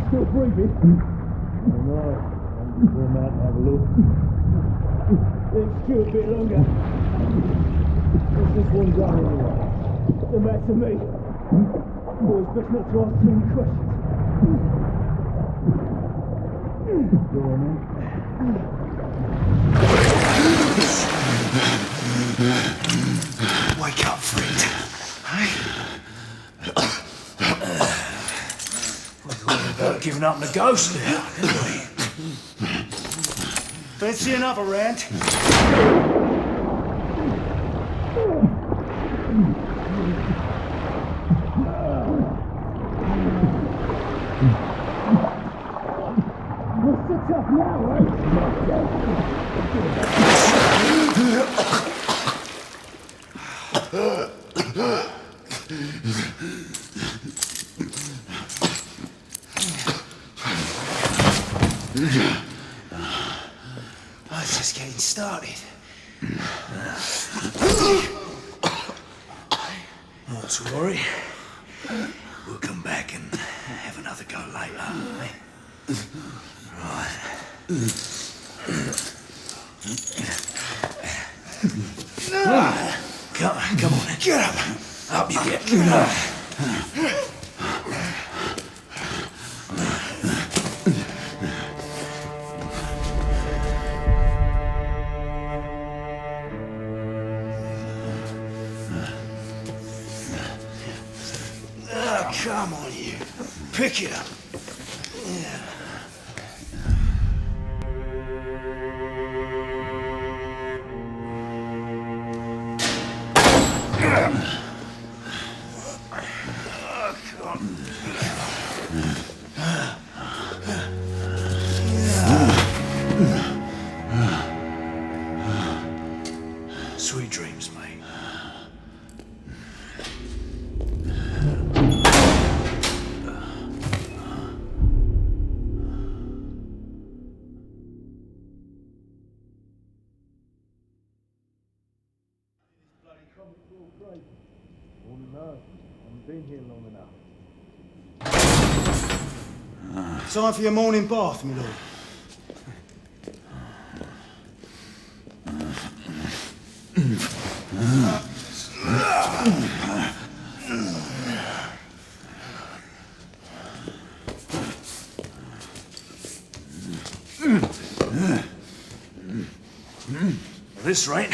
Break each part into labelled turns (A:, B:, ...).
A: still breathing? No. I'm going out to have a look. Let's do a bit longer. What's this one done anyway? Doesn't matter to me. Boys, best not to ask too many questions. Go on then.
B: Wake up, friend. Hey? We thought about giving up on the ghost now, didn't we? Fancy another round?
A: What's the tough now, eh?
B: Oh, it's just getting started. Not to worry. We'll come back and have another go later. Eh? Right. Come on, get up. Up you get. Come on, you. Pick it up. Yeah. Sweet dreams, mate.
A: Oh no, I haven't been here long enough.
B: Time for your morning bath, my lord. At this rate,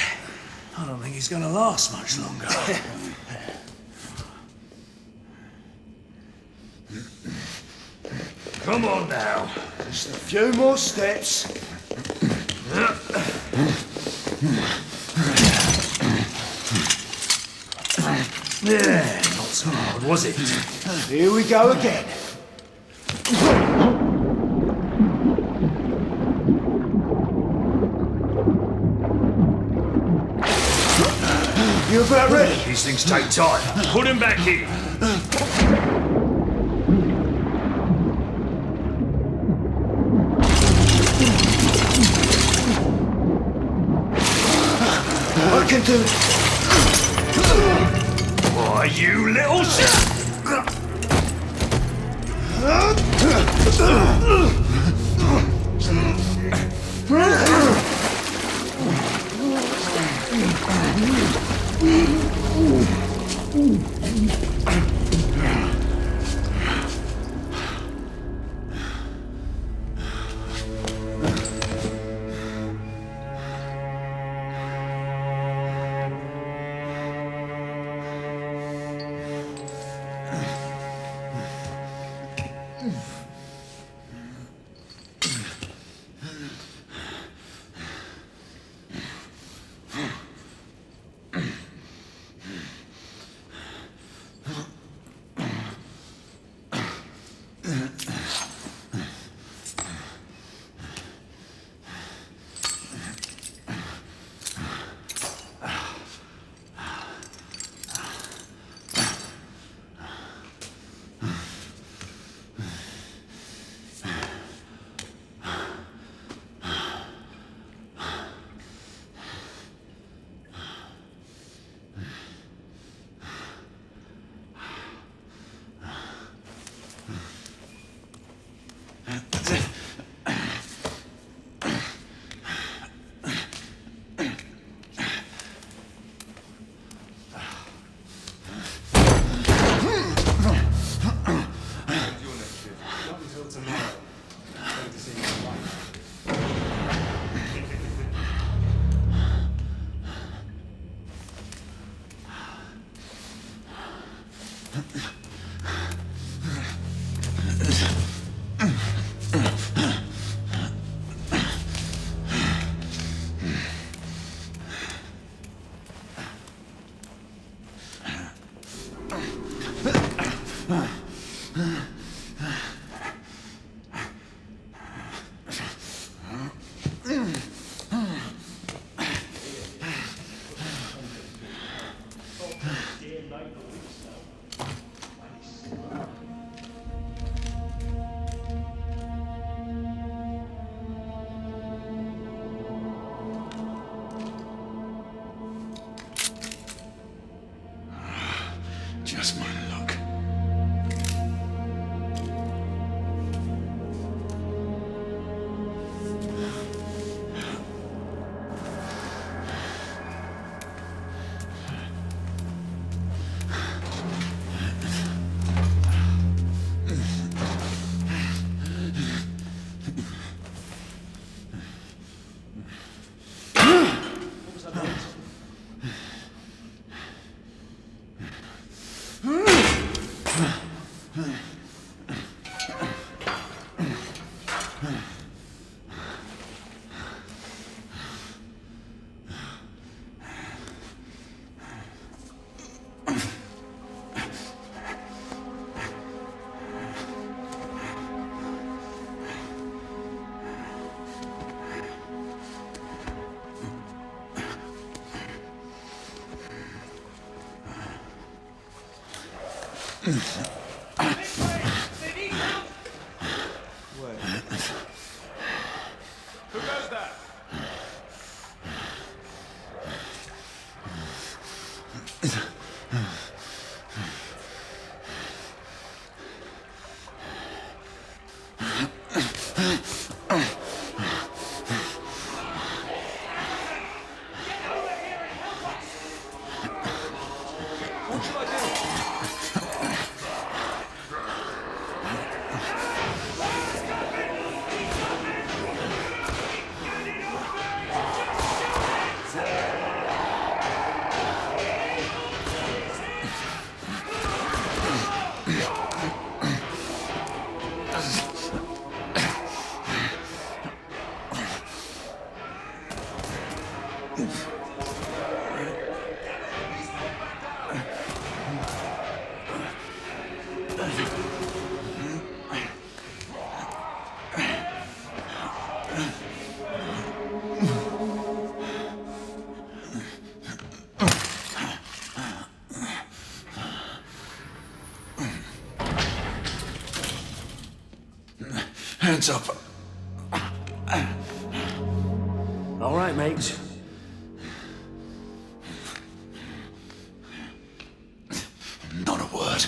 B: I don't think he's going to last much longer. Come on now. Just a few more steps. Yeah, not so hard, was it? Here we go again. You about ready? These things take time. Put him back in. I can do it. Why, you little shit!
C: Who does that?
B: Hands up.
D: All right, mates.
B: Not a word.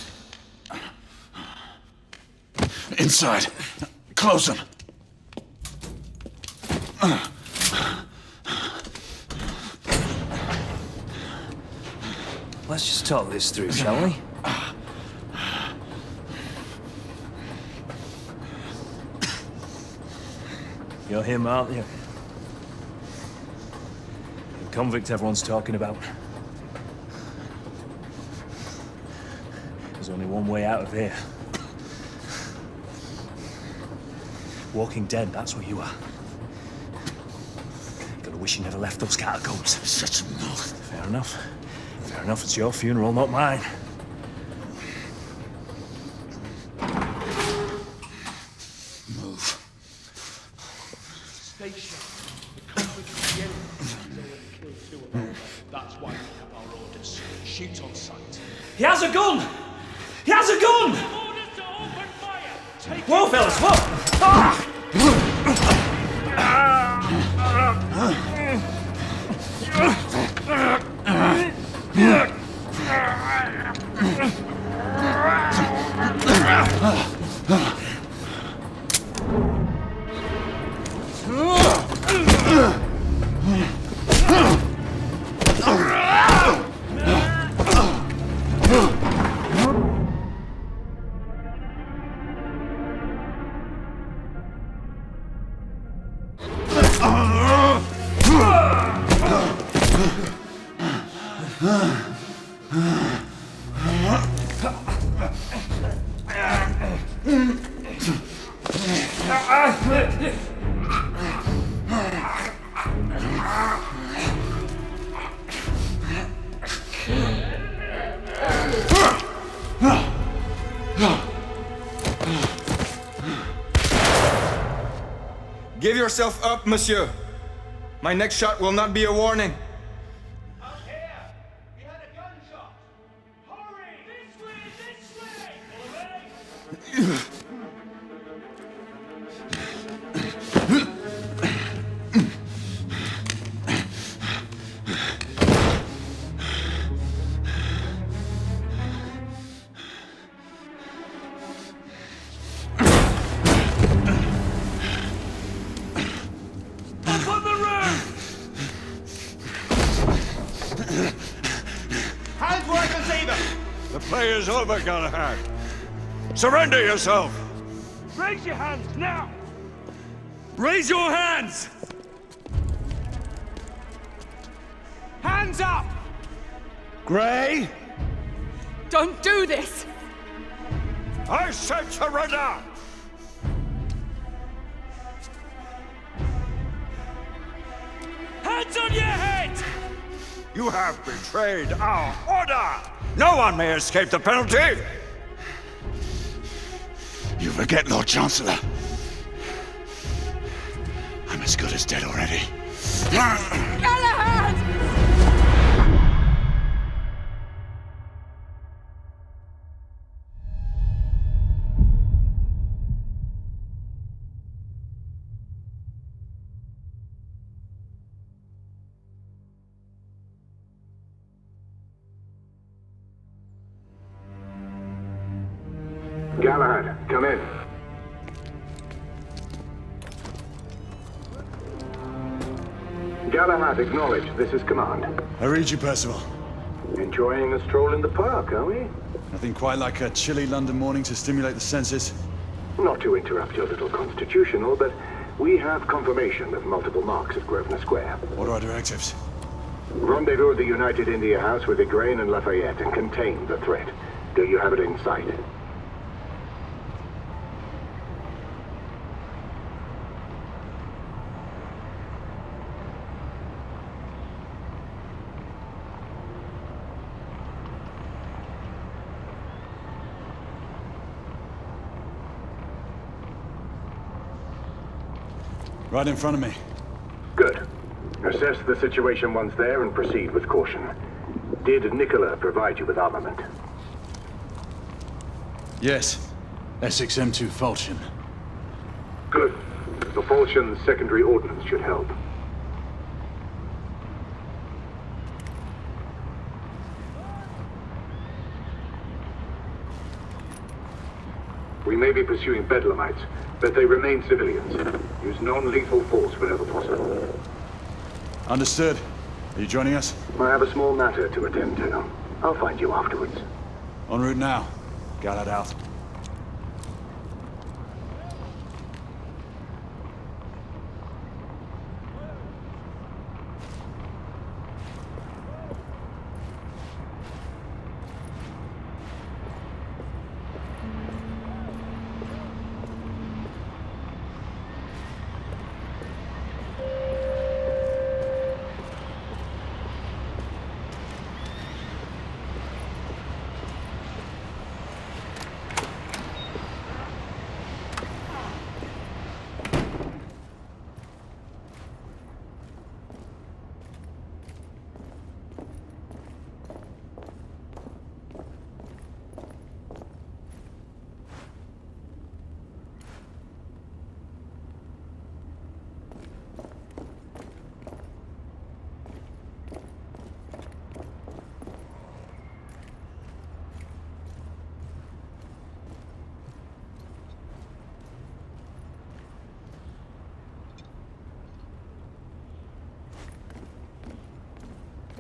B: Inside. Close them.
D: Let's just talk this through, shall we? You're him, aren't you? The convict everyone's talking about. There's only one way out of here. Walking dead, that's what you are. Gotta wish you never left those catacombs.
B: Such a mouth.
D: Fair enough. Fair enough, it's your funeral, not mine.
B: Move.
C: Stay sharp. The convict is the enemy. They only killed 2 of them. That's why we have our orders. Shoot on sight.
D: He has a gun! He has a gun!
C: Orders to open fire! Take
D: Whoa, fellas, whoa! Ah!
E: Give yourself up, monsieur. My next shot will not be a warning.
C: Out here! We had a gunshot! Hurry! This way! Follow me!
E: Hands where I can see them!
F: The play is over, Galahad. Surrender yourself!
C: Raise your hands now!
F: Raise your hands!
C: Hands up!
F: Gray,
G: Don't do this!
F: I said surrender!
C: Hands on your head!
F: You have betrayed our order! No one may escape the penalty!
B: You forget, Lord Chancellor. I'm as good as dead already.
G: Galahad!
H: Galahad, come in. Galahad, acknowledge. This is command.
I: I read you, Percival.
H: Enjoying a stroll in the park, are we?
I: Nothing quite like a chilly London morning to stimulate the senses.
H: Not to interrupt your little constitutional, but we have confirmation of multiple marks at Grosvenor Square.
I: What are our directives?
H: Rendezvous at the United India House with Igraine and Lafayette and contain the threat. Do you have it in sight?
I: Right in front of me.
H: Good. Assess the situation once there and proceed with caution. Did Nicola provide you with armament?
I: Yes. Essex M2 Falchion.
H: Good. The Falchion's secondary ordnance should help. We may be pursuing Bedlamites, but they remain civilians. Use non-lethal force whenever possible.
I: Understood. Are you joining us?
H: I have a small matter to attend to. I'll find you afterwards.
I: En route now. Galahad out.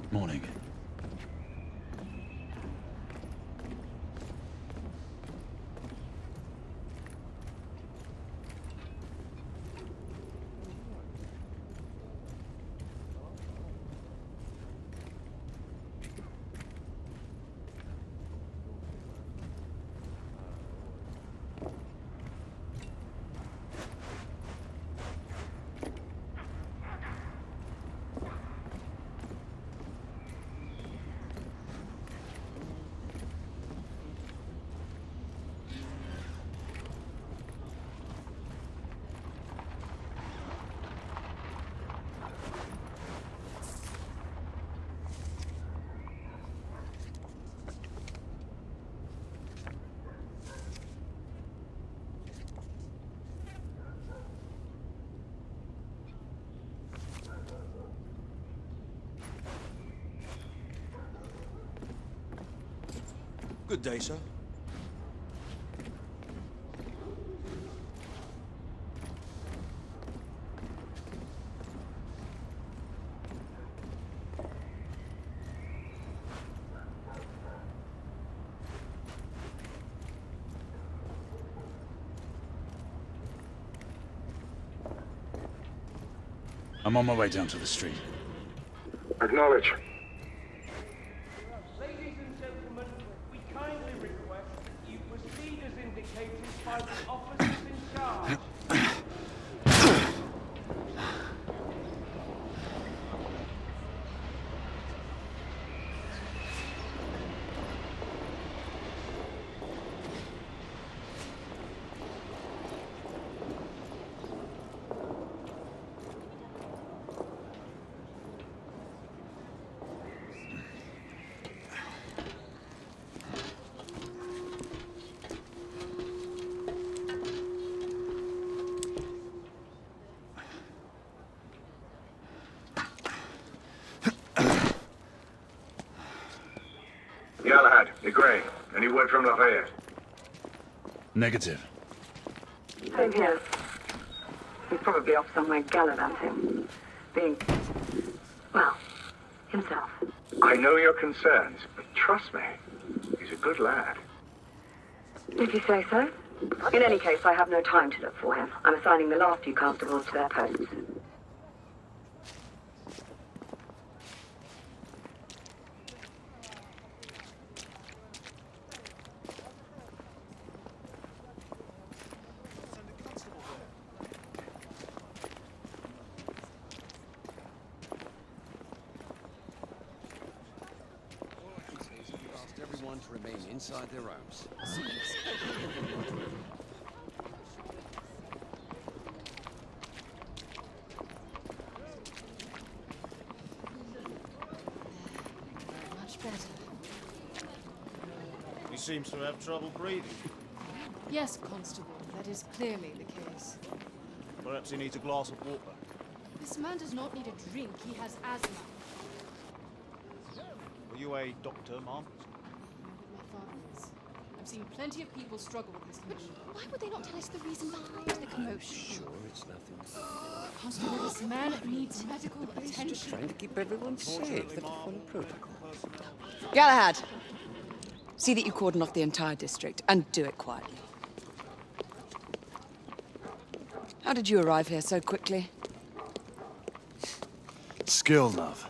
I: Morning.
E: Good day, sir.
I: I'm on my way down to the street.
H: Acknowledge.
C: Ladies and gentlemen, we kindly request that you proceed as indicated by the officers in charge.
H: Galahad, Igraine, any word from Lafayette?
I: Negative.
J: Same here. He's probably off somewhere gallivanting. Being, well, himself.
H: I know your concerns, but trust me, he's a good lad.
J: If you say so. In any case, I have no time to look for him. I'm assigning the last few constables to their posts.
K: Everyone to remain inside their homes.
L: Much better.
A: He seems to have trouble breathing.
L: Yes, Constable, that is clearly the case.
A: Perhaps he needs a glass of water.
L: This man does not need a drink, he has asthma.
A: Are you a doctor, ma'am?
L: My father is. I've seen plenty of people struggle with this condition.
G: Why would they not tell us the reason behind the commotion?
K: Sure, it's nothing.
L: Constable, this man needs medical attention.
K: Just trying to keep everyone safe. They're following protocol.
M: Galahad, see that you cordon off the entire district, and do it quietly. How did you arrive here so quickly?
I: Skill, love.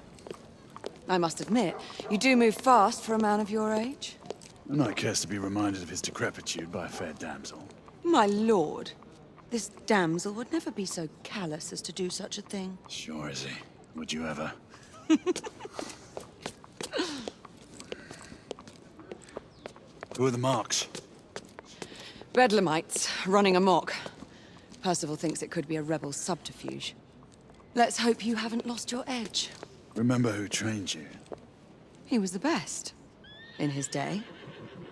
M: I must admit, you do move fast for a man of your age.
I: A knight cares to be reminded of his decrepitude by a fair damsel.
M: My lord, this damsel would never be so callous as to do such a thing.
I: Sure is he. Would you ever? Who are the marks?
M: Bedlamites, running amok. Percival thinks it could be a rebel subterfuge. Let's hope you haven't lost your edge.
I: Remember who trained you?
M: He was the best. In his day.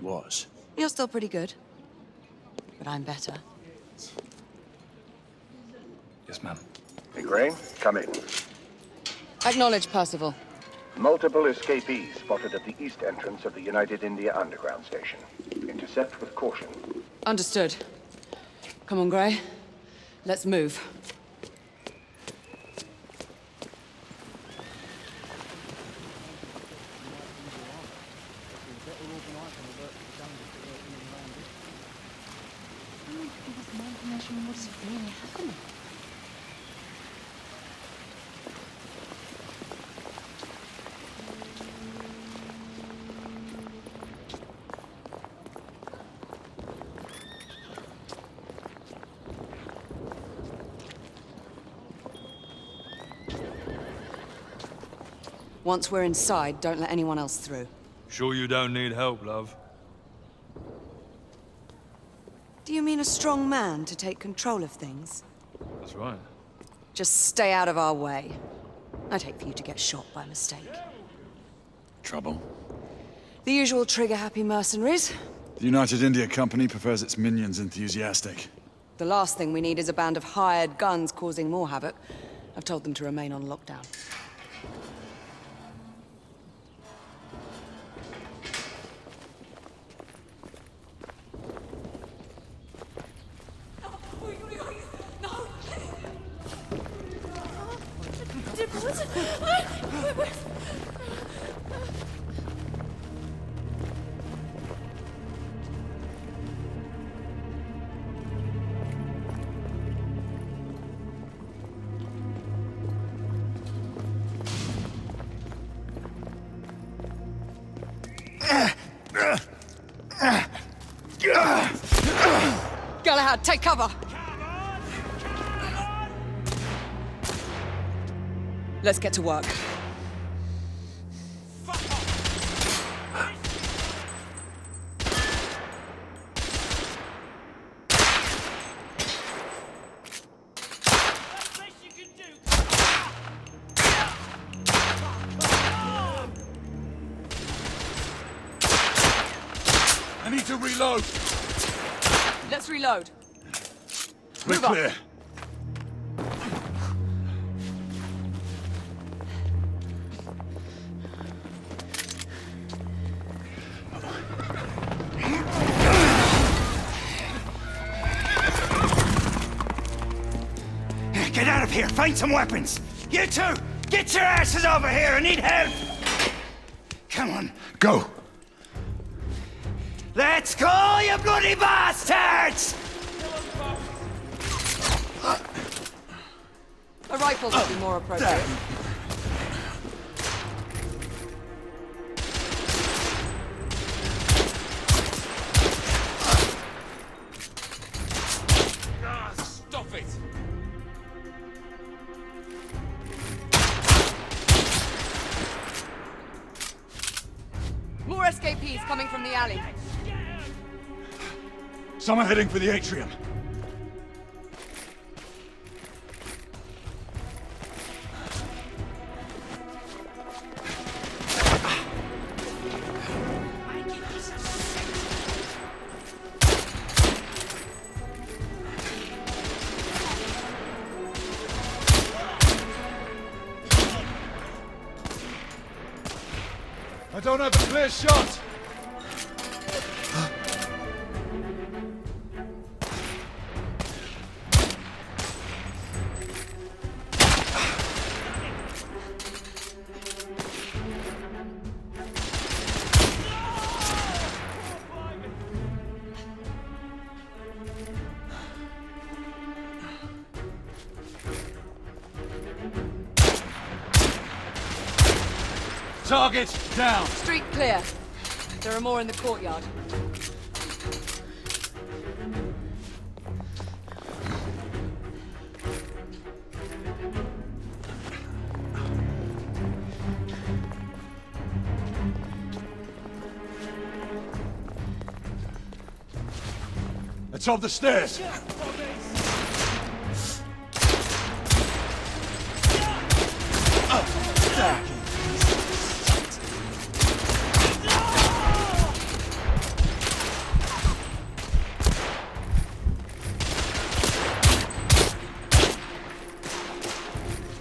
I: Was.
M: You're still pretty good. But I'm better.
B: Yes, ma'am.
H: Hey, Gray, come in.
M: Acknowledge, Percival.
H: Multiple escapees spotted at the east entrance of the United India Underground Station. Intercept with caution.
M: Understood. Come on, Gray. Let's move.
G: What's really happening?
M: Once we're inside, don't let anyone else through.
N: Sure you don't need help, love?
M: Do you mean a strong man to take control of things?
N: That's right.
M: Just stay out of our way. I'd hate for you to get shot by mistake.
I: Trouble?
M: The usual trigger-happy mercenaries.
I: The United India Company prefers its minions enthusiastic.
M: The last thing we need is a band of hired guns causing more havoc. I've told them to remain on lockdown. Galahad, take cover! Let's get to work.
I: I need to reload!
M: Let's reload.
I: We're clear.
F: Get out of here! Find some weapons! You two! Get your asses over here! I need help! Come on.
E: Go!
F: Let's go, you bloody bastards!
M: A rifle would be more appropriate.
C: Stop it!
M: More escapees coming from the alley.
I: Some are heading for the atrium. I don't have a clear shot! Target down!
M: Street clear. There are more in the courtyard.
I: It's up the stairs!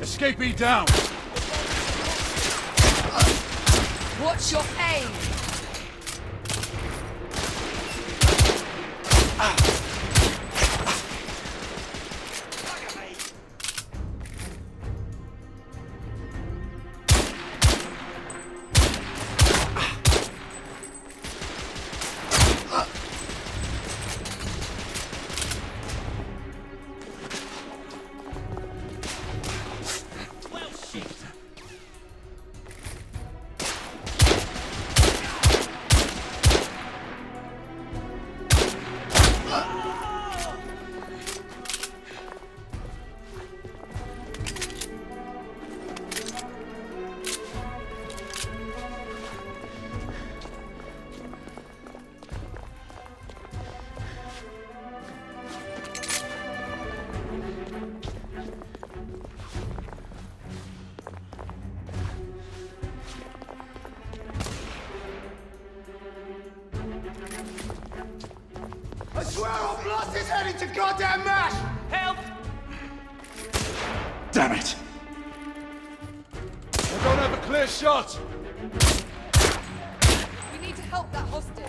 I: Escapee down!
M: What's your aim?
A: I swear I'll blast his head into goddamn mash! Help!
I: Damn it! I don't have a clear shot!
M: We need to help that hostage.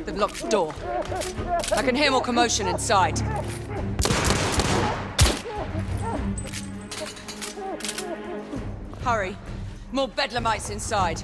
M: They've locked the door. I can hear more commotion inside. Hurry. More bedlamites inside.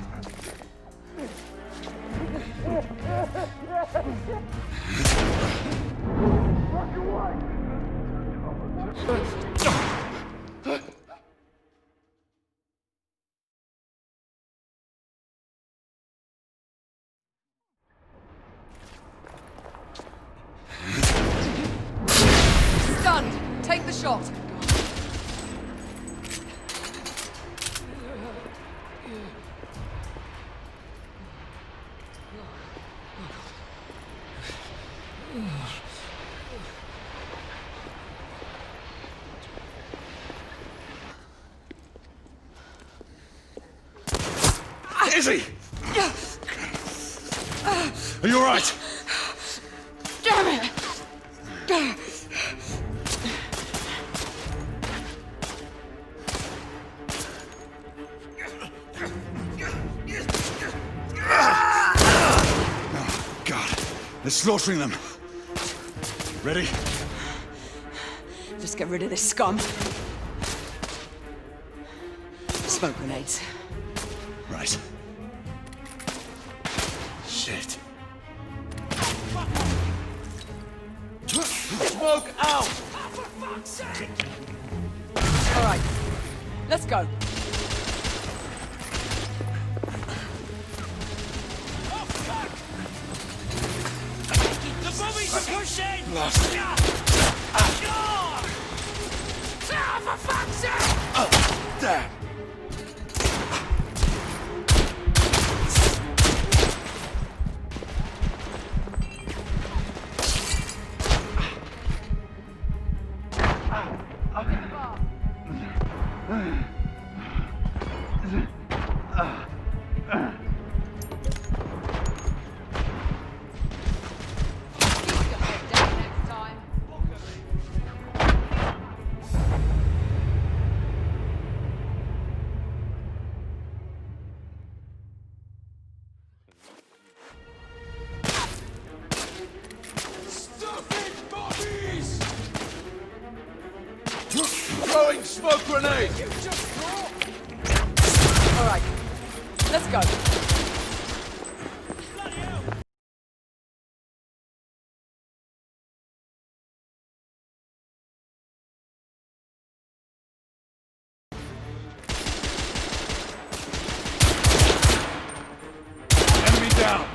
M: Stunned. Take the shot.
I: Izzy! Are you alright?
M: Damn it!
I: They're slaughtering them. Ready?
M: Just get rid of this scum. Smoke grenades.
I: Right. Shit.
F: Smoke out!
M: All right, let's go.
F: The bummies are pushing! For fuck's sake!
I: There.
F: Throwing smoke grenade!
M: All right, let's go.
F: Enemy down!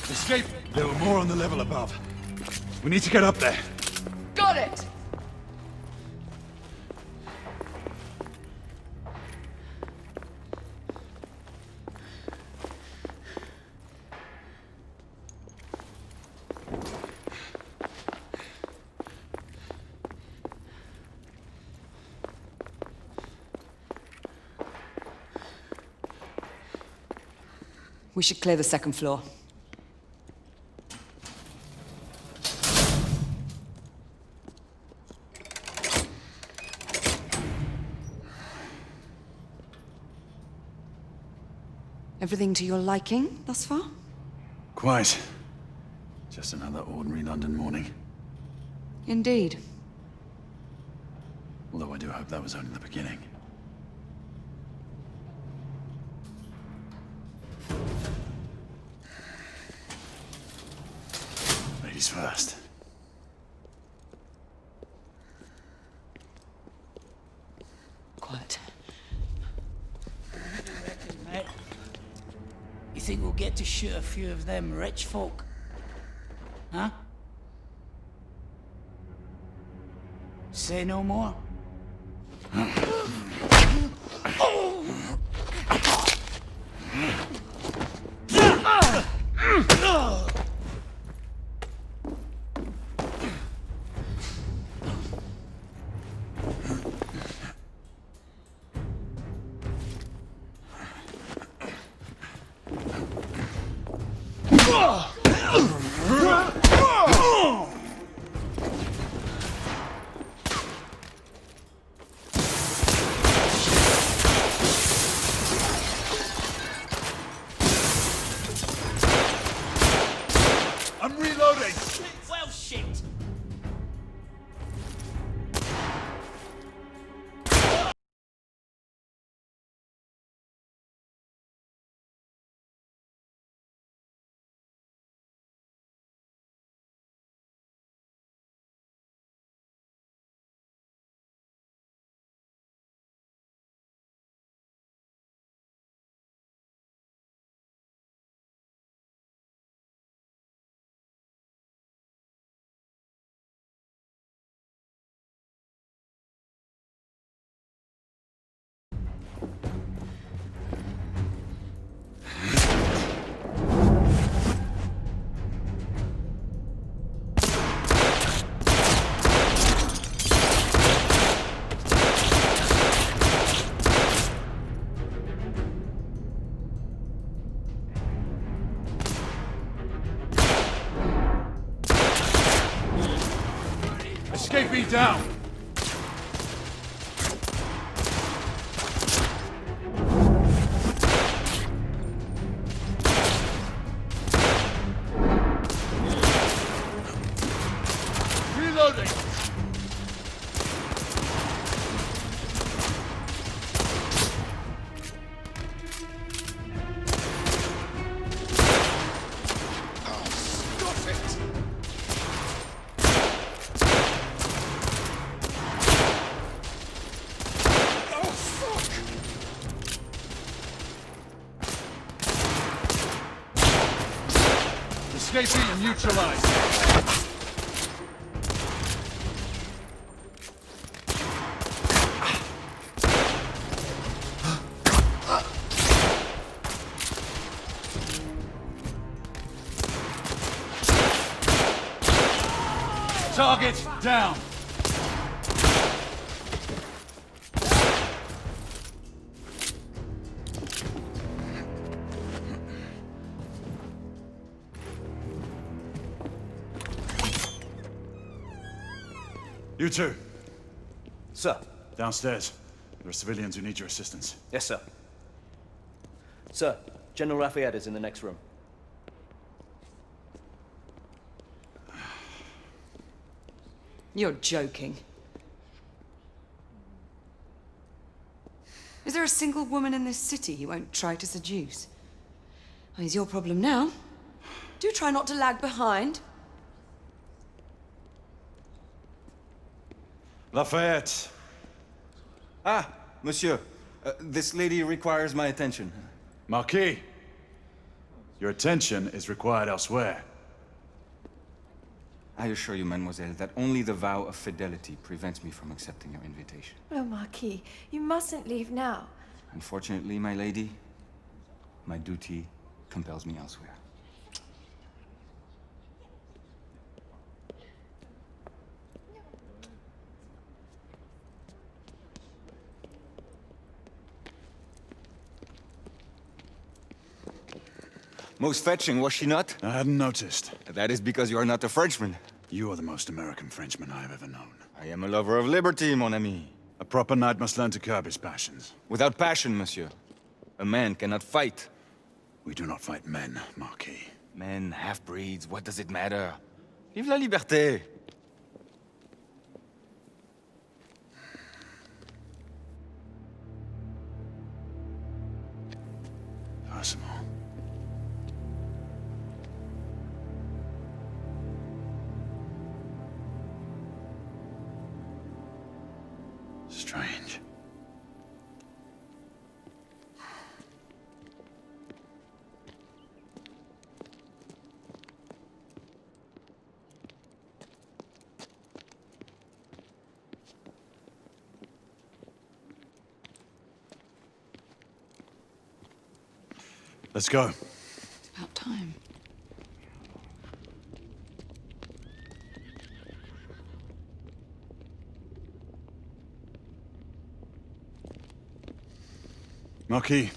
I: Escape! There were more on the level above. We need to get up there.
M: Got it. We should clear the second floor. Everything to your liking thus far?
I: Quite. Just another ordinary London morning.
M: Indeed.
I: Although I do hope that was only the beginning. Ladies first.
M: Quiet.
F: Mate, you think we'll get to shoot a few of them rich folk? Huh? Say no more.
I: UAV down!
C: Reloading!
I: Escaping neutralized. Target down. You two.
O: Sir.
I: Downstairs. There are civilians who need your assistance.
O: Yes, sir. Sir, General Lafayette is in the next room.
M: You're joking. Is there a single woman in this city he won't try to seduce? Well, it's your problem now. Do try not to lag behind.
E: Lafayette. Ah, monsieur. This lady requires my attention.
I: Marquis. Your attention is required elsewhere.
E: I assure you, mademoiselle, that only the vow of fidelity prevents me from accepting your invitation.
P: Oh, Marquis, you mustn't leave now.
E: Unfortunately, my lady, my duty compels me elsewhere. Most fetching, was she not?
I: I hadn't noticed.
E: That is because you are not a Frenchman.
I: You are the most American Frenchman I have ever known.
E: I am a lover of liberty, mon ami.
I: A proper knight must learn to curb his passions.
E: Without passion, monsieur, a man cannot fight.
I: We do not fight men, Marquis.
E: Men, half-breeds, what does it matter? Vive la liberté!
I: Possible. Strange. Let's go.
M: It's about time.
I: Marquis,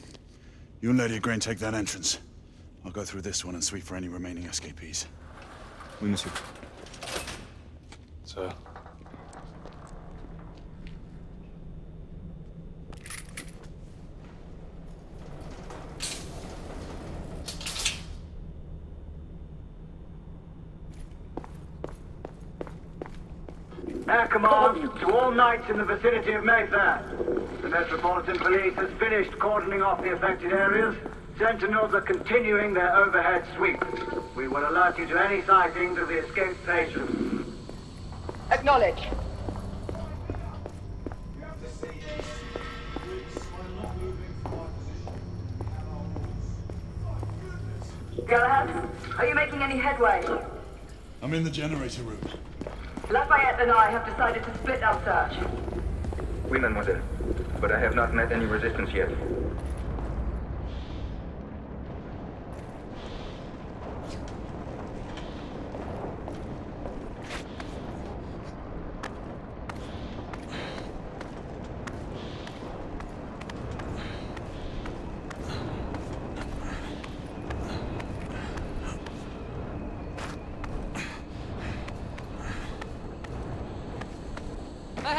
I: you and Lady Grain take that entrance. I'll go through this one and sweep for any remaining escapees.
E: Oui, monsieur.
N: Sir.
H: Air command to all knights in the vicinity of Mayfair. The Metropolitan Police has finished cordoning off the affected areas. Sentinels are continuing their overhead sweep. We will alert you to any sightings of the escaped patients.
J: Acknowledge. Galahad, are you making any headway?
I: I'm in the generator room.
J: Lafayette and I have decided to split our search.
H: Oui, mademoiselle. But I have not met any resistance yet.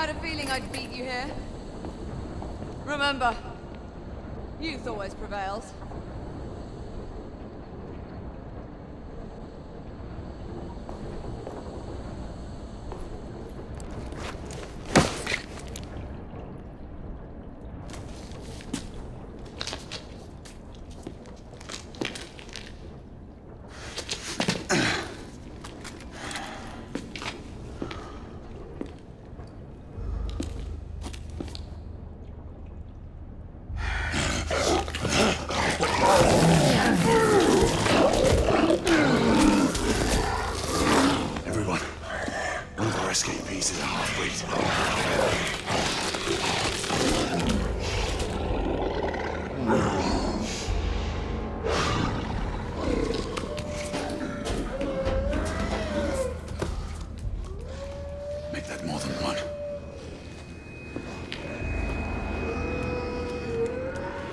M: had a feeling I'd beat you here. Remember, youth always prevails.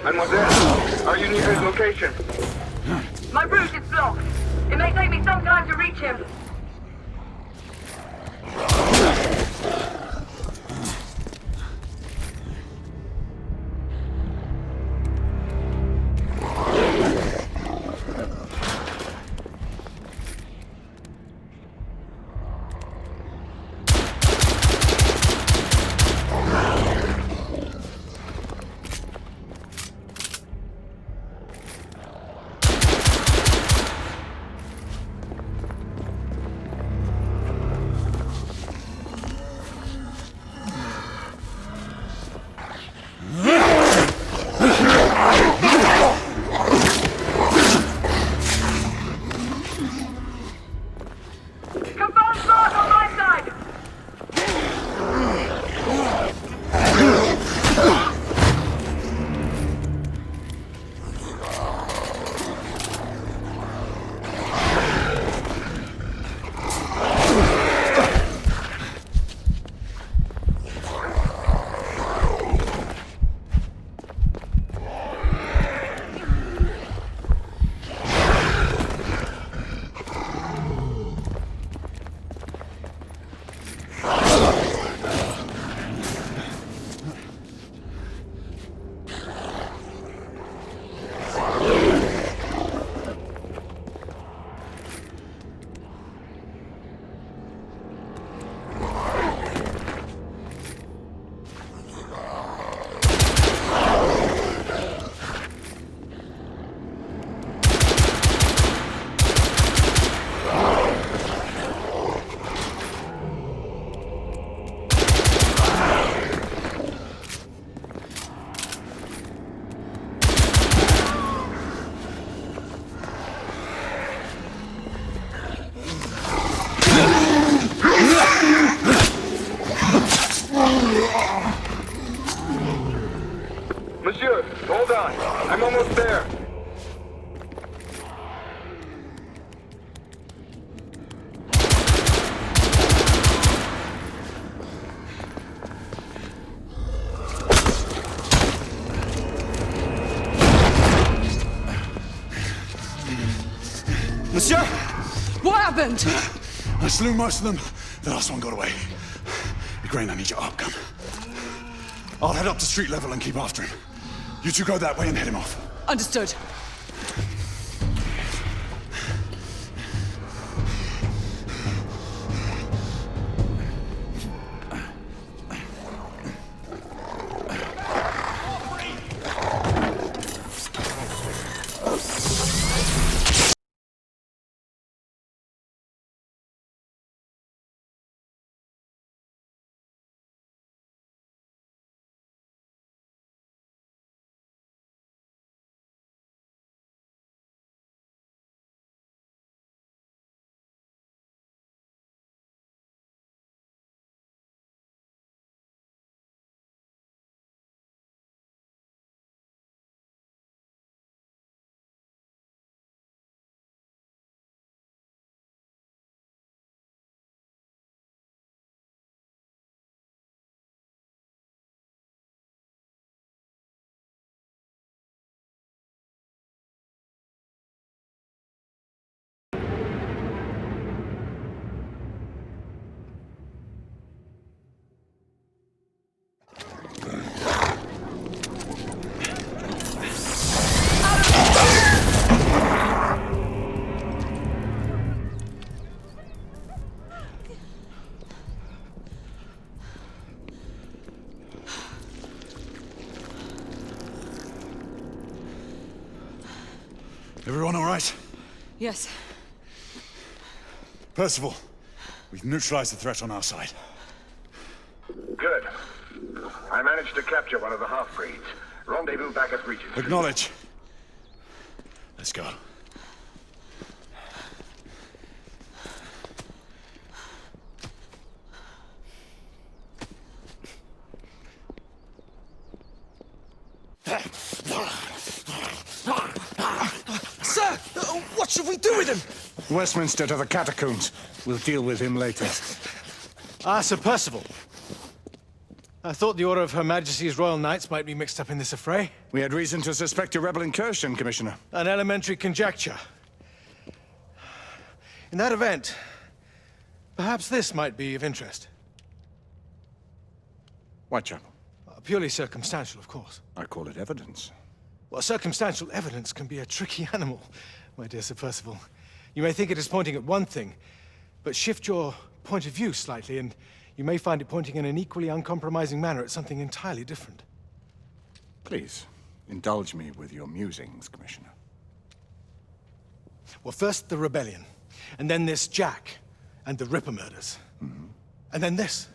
H: Mademoiselle, are you near his location?
J: My route is blocked. It may take me some time to reach him.
H: Monsieur, hold on. I'm almost there.
I: Monsieur?
M: What happened?
I: I slew most of them. The last one got away. Grain, I need your up gun. I'll head up to street level and keep after him. You two go that way and head him off.
M: Understood.
I: Everyone all right?
M: Yes.
I: Percival, we've neutralized the threat on our side.
H: Good. I managed to capture one of the half-breeds. Rendezvous back at Regent.
I: Acknowledge. Let's go.
F: Sir! What should we do with him?
Q: Westminster to the catacombs. We'll deal with him later.
A: Ah, Sir Percival. I thought the Order of Her Majesty's Royal Knights might be mixed up in this affray.
Q: We had reason to suspect a rebel incursion, Commissioner.
A: An elementary conjecture. In that event, perhaps this might be of interest.
Q: Whitechapel.
A: Purely circumstantial, of course.
Q: I call it evidence.
A: Well, circumstantial evidence can be a tricky animal, my dear Sir Percival. You may think it is pointing at one thing, but shift your point of view slightly, and you may find it pointing in an equally uncompromising manner at something entirely different.
Q: Please, indulge me with your musings, Commissioner.
A: Well, first the rebellion, and then this Jack, and the Ripper murders. And then this.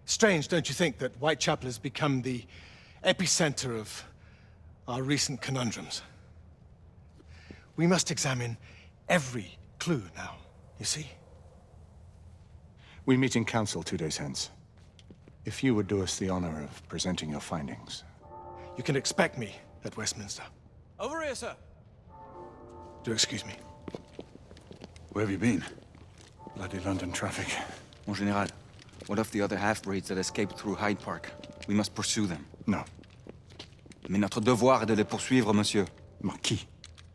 A: Strange, don't you think, that Whitechapel has become the epicenter of our recent conundrums? We must examine every clue now, you see?
Q: We meet in council 2 days hence. If you would do us the honor of presenting your findings.
A: You can expect me at Westminster.
F: Over here, sir.
A: Do excuse me.
I: Where have you been?
Q: Bloody London traffic.
E: Mon Général, what of the other half-breeds that escaped through Hyde Park? We must pursue them.
Q: No.
E: Mais notre devoir est de les poursuivre, monsieur.
Q: Marquis,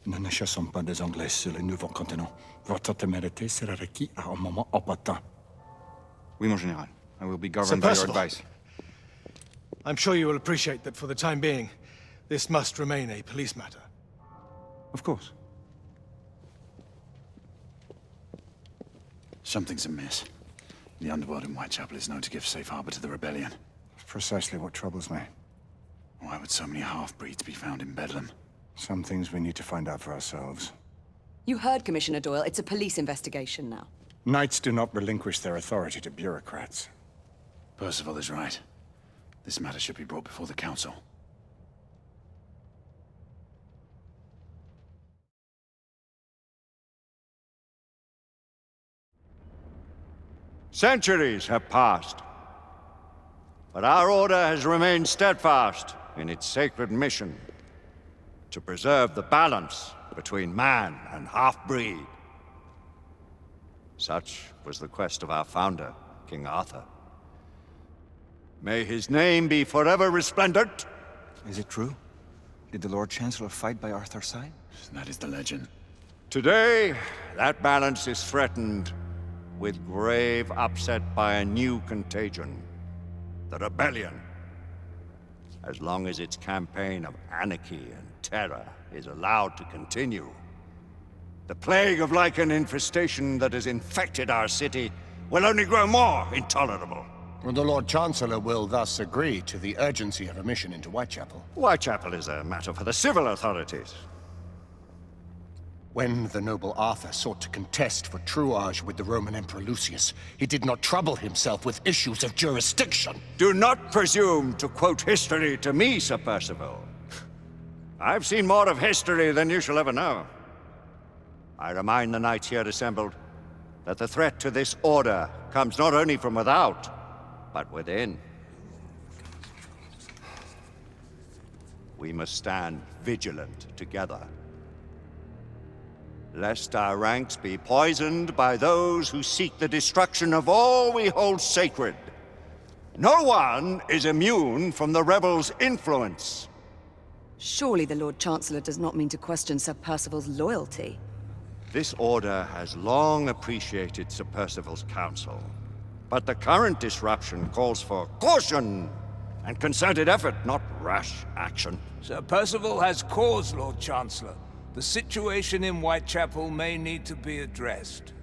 Q: nous ne chassons pas des Anglais sur le nouveau continent. Votre témérité sera requis à un moment opportun.
E: Oui, mon Général. I will be governed by your advice.
A: I'm sure you will appreciate that for the time being, this must remain a police matter.
Q: Of course.
I: Something's amiss. The underworld in Whitechapel is known to give safe harbor to the rebellion.
Q: It's precisely what troubles me.
I: Why would so many half-breeds be found in Bedlam?
Q: Some things we need to find out for ourselves.
M: You heard Commissioner Doyle. It's a police investigation now.
Q: Knights do not relinquish their authority to bureaucrats.
I: Percival is right. This matter should be brought before the council.
R: Centuries have passed, but our order has remained steadfast in its sacred mission to preserve the balance between man and half-breed. Such was the quest of our founder, King Arthur. May his name be forever resplendent.
E: Is it true? Did the Lord Chancellor fight by Arthur's side?
I: That is the legend.
R: Today, that balance is threatened with grave upset by a new contagion, the rebellion. As long as its campaign of anarchy and terror is allowed to continue, the plague of lichen infestation that has infected our city will only grow more intolerable.
Q: The Lord Chancellor will thus agree to the urgency of a mission into Whitechapel.
R: Whitechapel is a matter for the civil authorities.
Q: When the noble Arthur sought to contest for truage with the Roman Emperor Lucius, he did not trouble himself with issues of jurisdiction.
R: Do not presume to quote history to me, Sir Percival. I've seen more of history than you shall ever know. I remind the knights here assembled that the threat to this order comes not only from without, but within. We must stand vigilant together, lest our ranks be poisoned by those who seek the destruction of all we hold sacred. No one is immune from the rebels' influence.
M: Surely the Lord Chancellor does not mean to question Sir Percival's loyalty.
R: This order has long appreciated Sir Percival's counsel, but the current disruption calls for caution and concerted effort, not rash action.
S: Sir Percival has cause, Lord Chancellor. The situation in Whitechapel may need to be addressed.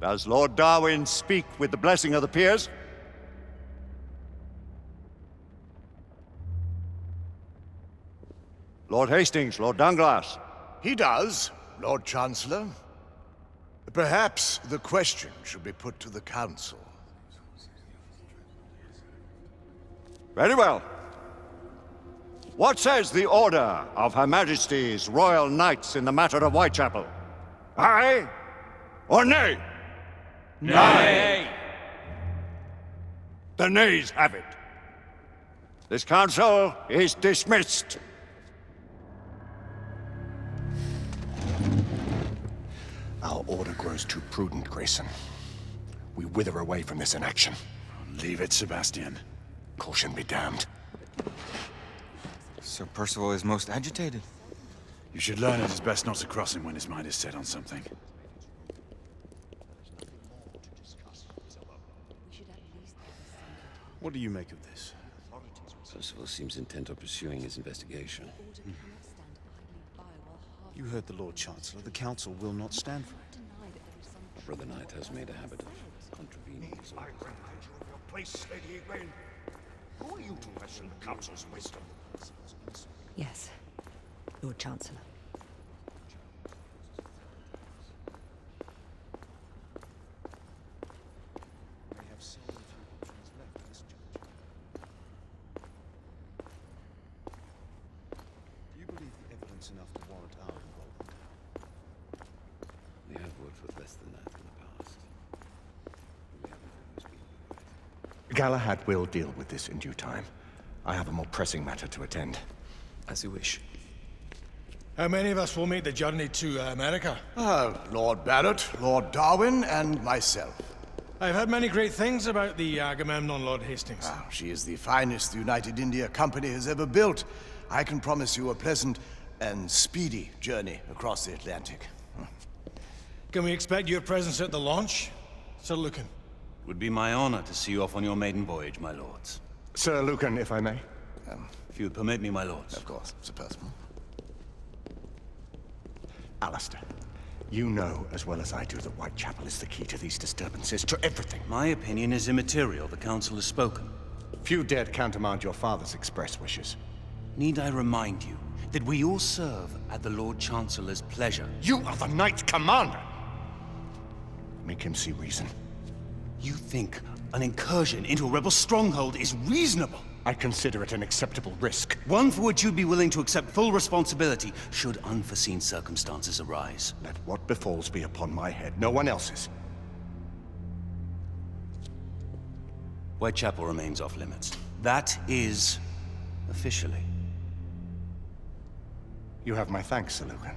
R: Does Lord Darwin speak with the blessing of the peers? Lord Hastings, Lord Danglas.
Q: He does, Lord Chancellor. Perhaps the question should be put to the Council.
R: Very well. What says the Order of Her Majesty's Royal Knights in the matter of Whitechapel? Aye or nay?
S: Nay!
R: The nays have it. This council is dismissed.
Q: Our order grows too prudent, Grayson. We wither away from this inaction.
I: Leave it, Sebastian.
Q: Caution be damned.
E: Sir Percival is most agitated.
I: You should learn it is best not to cross him when his mind is set on something. What do you make of this?
K: Percival seems intent on pursuing his investigation.
I: You heard the Lord Chancellor. The Council will not stand for it.
K: Our brother knight has made a habit of contravening his orders.
Q: Place, Lady Egwene. Who are you to question the Council's wisdom?
M: Yes, Lord Chancellor.
I: Do you believe the evidence enough to warrant our involvement?
K: We have worked with less than that in the past. We haven't always been right.
Q: Galahad will deal with this in due time. I have a more pressing matter to attend.
E: As you wish.
A: How many of us will make the journey to America?
Q: Lord Barrett, Lord Darwin, and myself.
A: I've heard many great things about the Agamemnon, Lord Hastings.
Q: She is the finest the United India Company has ever built. I can promise you a pleasant and speedy journey across the Atlantic.
A: Can we expect your presence at the launch, Sir Lucan?
B: It would be my honor to see you off on your maiden voyage, my lords.
Q: Sir Lucan, if I may.
B: If you would permit me, my lords.
Q: Of course, Sir Percival. Alistair, you know as well as I do that Whitechapel is the key to these disturbances, to everything.
B: My opinion is immaterial. The Council has spoken.
Q: Few dared countermand your father's express wishes.
B: Need I remind you that we all serve at the Lord Chancellor's pleasure?
Q: You are the Knight Commander! Make him see reason.
B: You think an incursion into a rebel stronghold is reasonable?
Q: I consider it an acceptable risk.
B: One for which you'd be willing to accept full responsibility should unforeseen circumstances arise.
Q: Let what befalls be upon my head, no one else's.
B: Whitechapel remains off limits. That is officially.
Q: You have my thanks, Sir Lucan.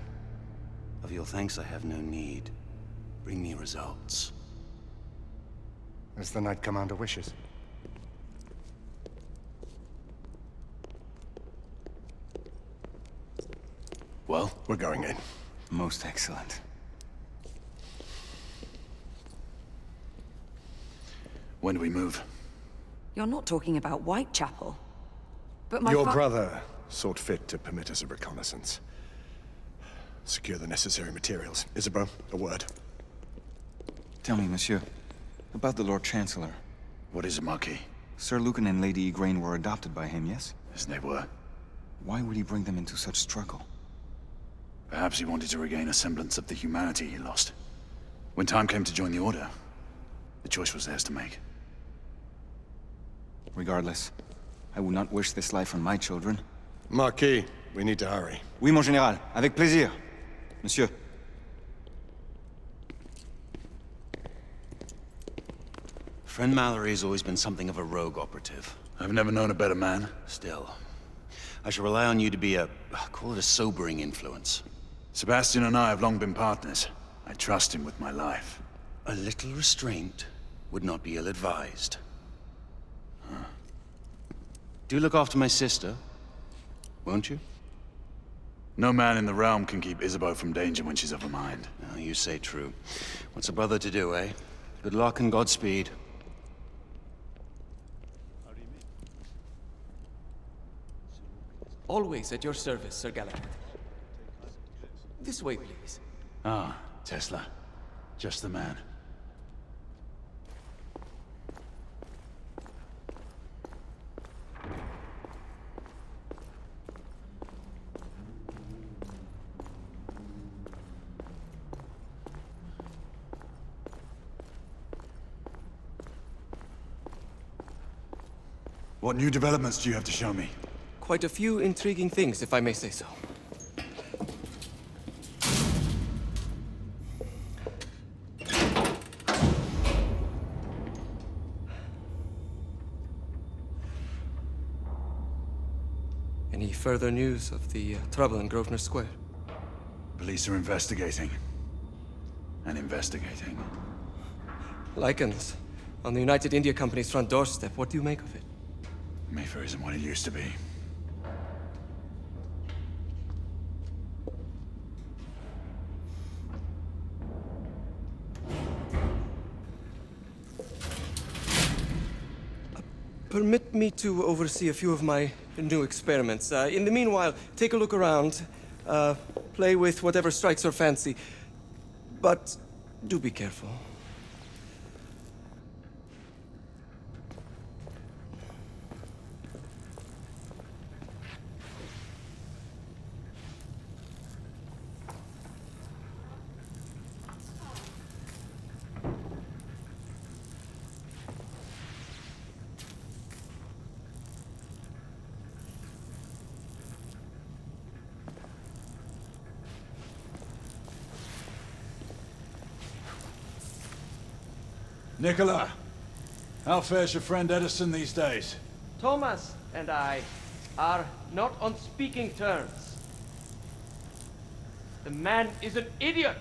B: Of your thanks I have no need. Bring me results.
Q: As the Knight Commander wishes.
I: Well,
Q: we're going in.
E: Most excellent.
I: When do we move?
M: You're not talking about Whitechapel. But my
Q: Your brother sought fit to permit us a reconnaissance. Secure the necessary materials. Isabeau, a word.
E: Tell me, monsieur, about the Lord Chancellor.
I: What is it, Marquis?
E: Sir Lucan and Lady Egwene were adopted by him, yes?
I: Yes, they were.
E: Why would he bring them into such struggle?
I: Perhaps he wanted to regain a semblance of the humanity he lost. When time came to join the Order, the choice was theirs to make.
E: Regardless, I would not wish this life on my children.
Q: Marquis, we need to hurry.
E: Oui, mon général. Avec plaisir. Monsieur.
B: Friend Mallory has always been something of a rogue operative.
I: I've never known a better man.
B: Still, I shall rely on you to be call it a sobering influence.
I: Sebastian and I have long been partners. I trust him with my life.
B: A little restraint would not be ill-advised. Huh. Do look after my sister, won't you?
I: No man in the realm can keep Isabeau from danger when she's of a mind.
B: Oh, you say true. What's a brother to do, eh? Good luck and Godspeed.
T: Always at your service, Sir Galahad. This way, please.
I: Ah, Tesla. Just the man. What new developments do you have to show me?
T: Quite a few intriguing things, if I may say so. Any further news of the trouble in Grosvenor Square?
I: Police are investigating. And investigating.
T: Lichens. On the United India Company's front doorstep. What do you make of it?
I: Mayfair isn't what it used to be.
T: Permit me to oversee a few of my new experiments. In the meanwhile, take a look around. Play with whatever strikes your fancy. But do be careful.
I: Nicola, how fares your friend Edison these days?
T: Thomas and I are not on speaking terms. The man is an idiot!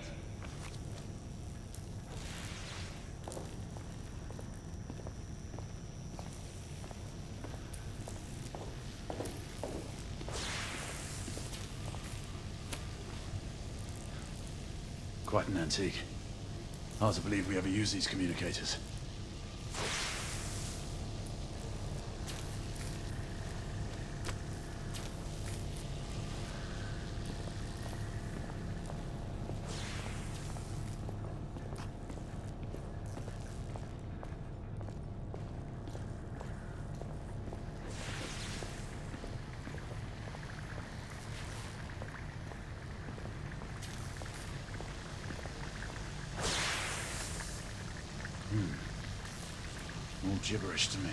I: Quite an antique. Hard to believe we ever use these communicators. All gibberish to me.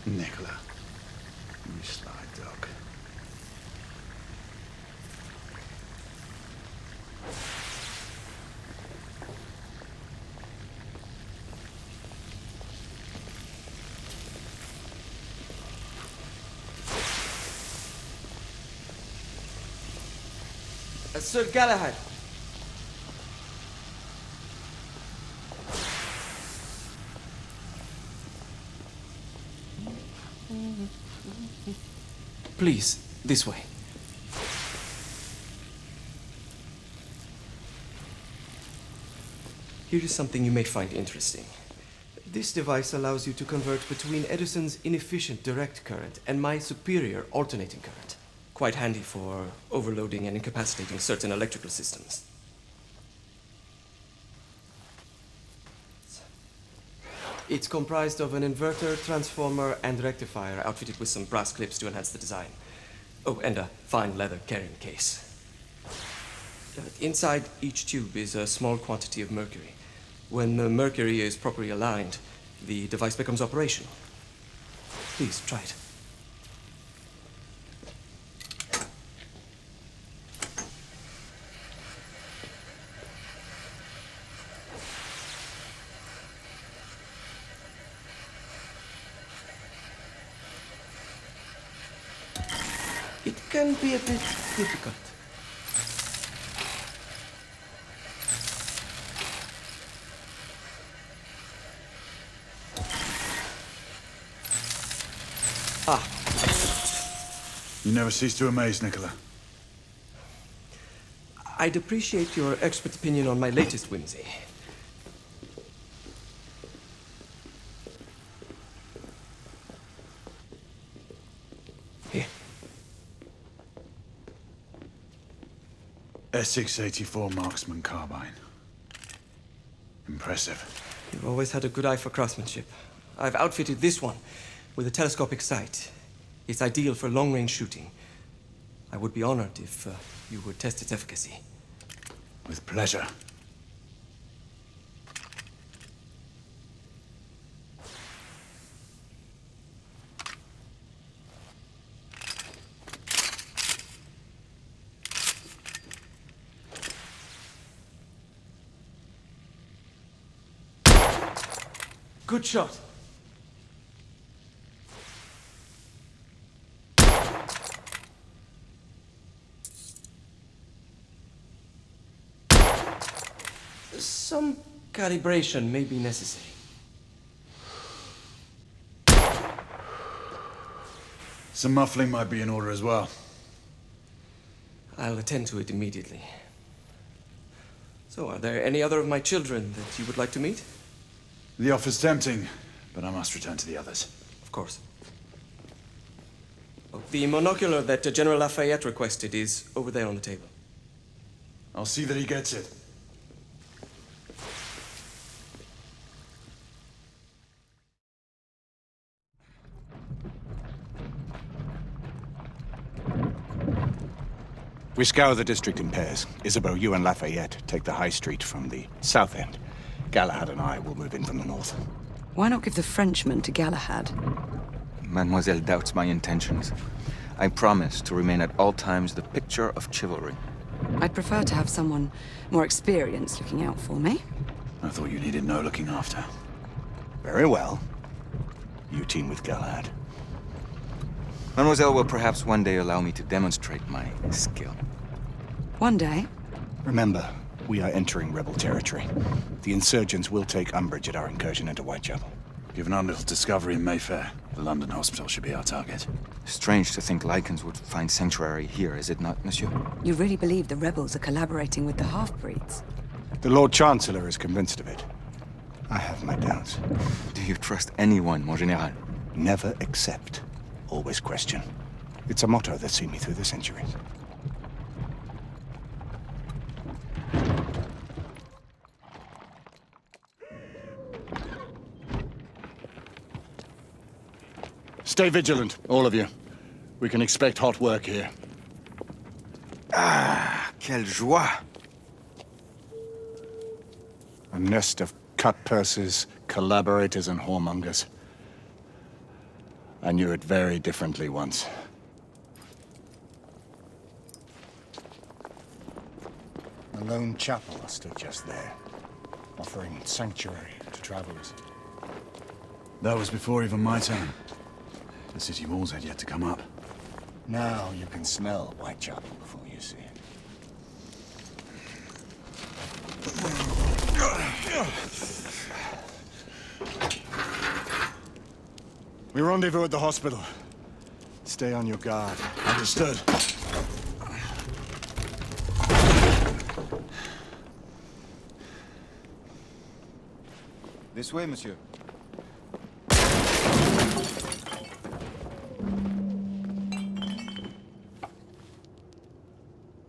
I: Nicola, you sly dog.
T: Sir Galahad. Please, this way. Here is something you may find interesting. This device allows you to convert between Edison's inefficient direct current and my superior alternating current. Quite handy for overloading and incapacitating certain electrical systems. It's comprised of an inverter, transformer, and rectifier outfitted with some brass clips to enhance the design. Oh, and a fine leather carrying case. Inside each tube is a small quantity of mercury. When the mercury is properly aligned, the device becomes operational. Please, try it. It can be a bit difficult.
I: You never cease to amaze, Nicola.
T: I'd appreciate your expert opinion on my latest whimsy. Here.
I: S684 Marksman Carbine. Impressive.
T: You've always had a good eye for craftsmanship. I've outfitted this one with a telescopic sight. It's ideal for long-range shooting. I would be honored if you would test its efficacy.
I: With pleasure.
T: Good shot. Some calibration may be necessary.
I: Some muffling might be in order as well.
T: I'll attend to it immediately. So, are there any other of my children that you would like to meet?
I: The offer's tempting, but I must return to the others.
T: Of course. Oh, the monocular that General Lafayette requested is over there on the table.
I: I'll see that he gets it.
Q: We scour the district in pairs. Isabeau, you and Lafayette take the high street from the south end. Galahad and I will move in from the north.
M: Why not give the Frenchman to Galahad?
E: Mademoiselle doubts my intentions. I promise to remain at all times the picture of chivalry.
M: I'd prefer to have someone more experienced looking out for me.
I: I thought you needed no looking after.
Q: Very well. You team with Galahad.
E: Mademoiselle will perhaps one day allow me to demonstrate my skill.
M: One day?
Q: Remember, we are entering rebel territory. The insurgents will take umbrage at our incursion into Whitechapel.
I: Given our little discovery in Mayfair, the London hospital should be our target.
E: Strange to think Lycans would find sanctuary here, is it not, monsieur?
M: You really believe the rebels are collaborating with the half-breeds?
Q: The Lord Chancellor is convinced of it. I have my doubts.
E: Do you trust anyone, mon général?
Q: Never accept. Always question. It's a motto that's seen me through the centuries. Stay vigilant, all of you. We can expect hot work here.
E: Ah, quelle joie!
Q: A nest of cut-purses, collaborators, and whoremongers. I knew it very differently once. A lone chapel stood just there, offering sanctuary to travelers.
I: That was before even my time. The city walls had yet to come up.
Q: Now you can smell Whitechapel before you see it. We rendezvous at the hospital. Stay on your guard.
I: Understood.
E: This way, monsieur.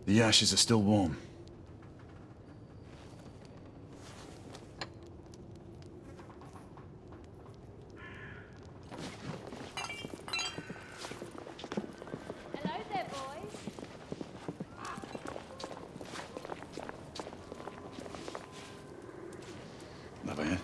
I: The ashes are still warm.
G: Hello there, boys.
I: Lafayette.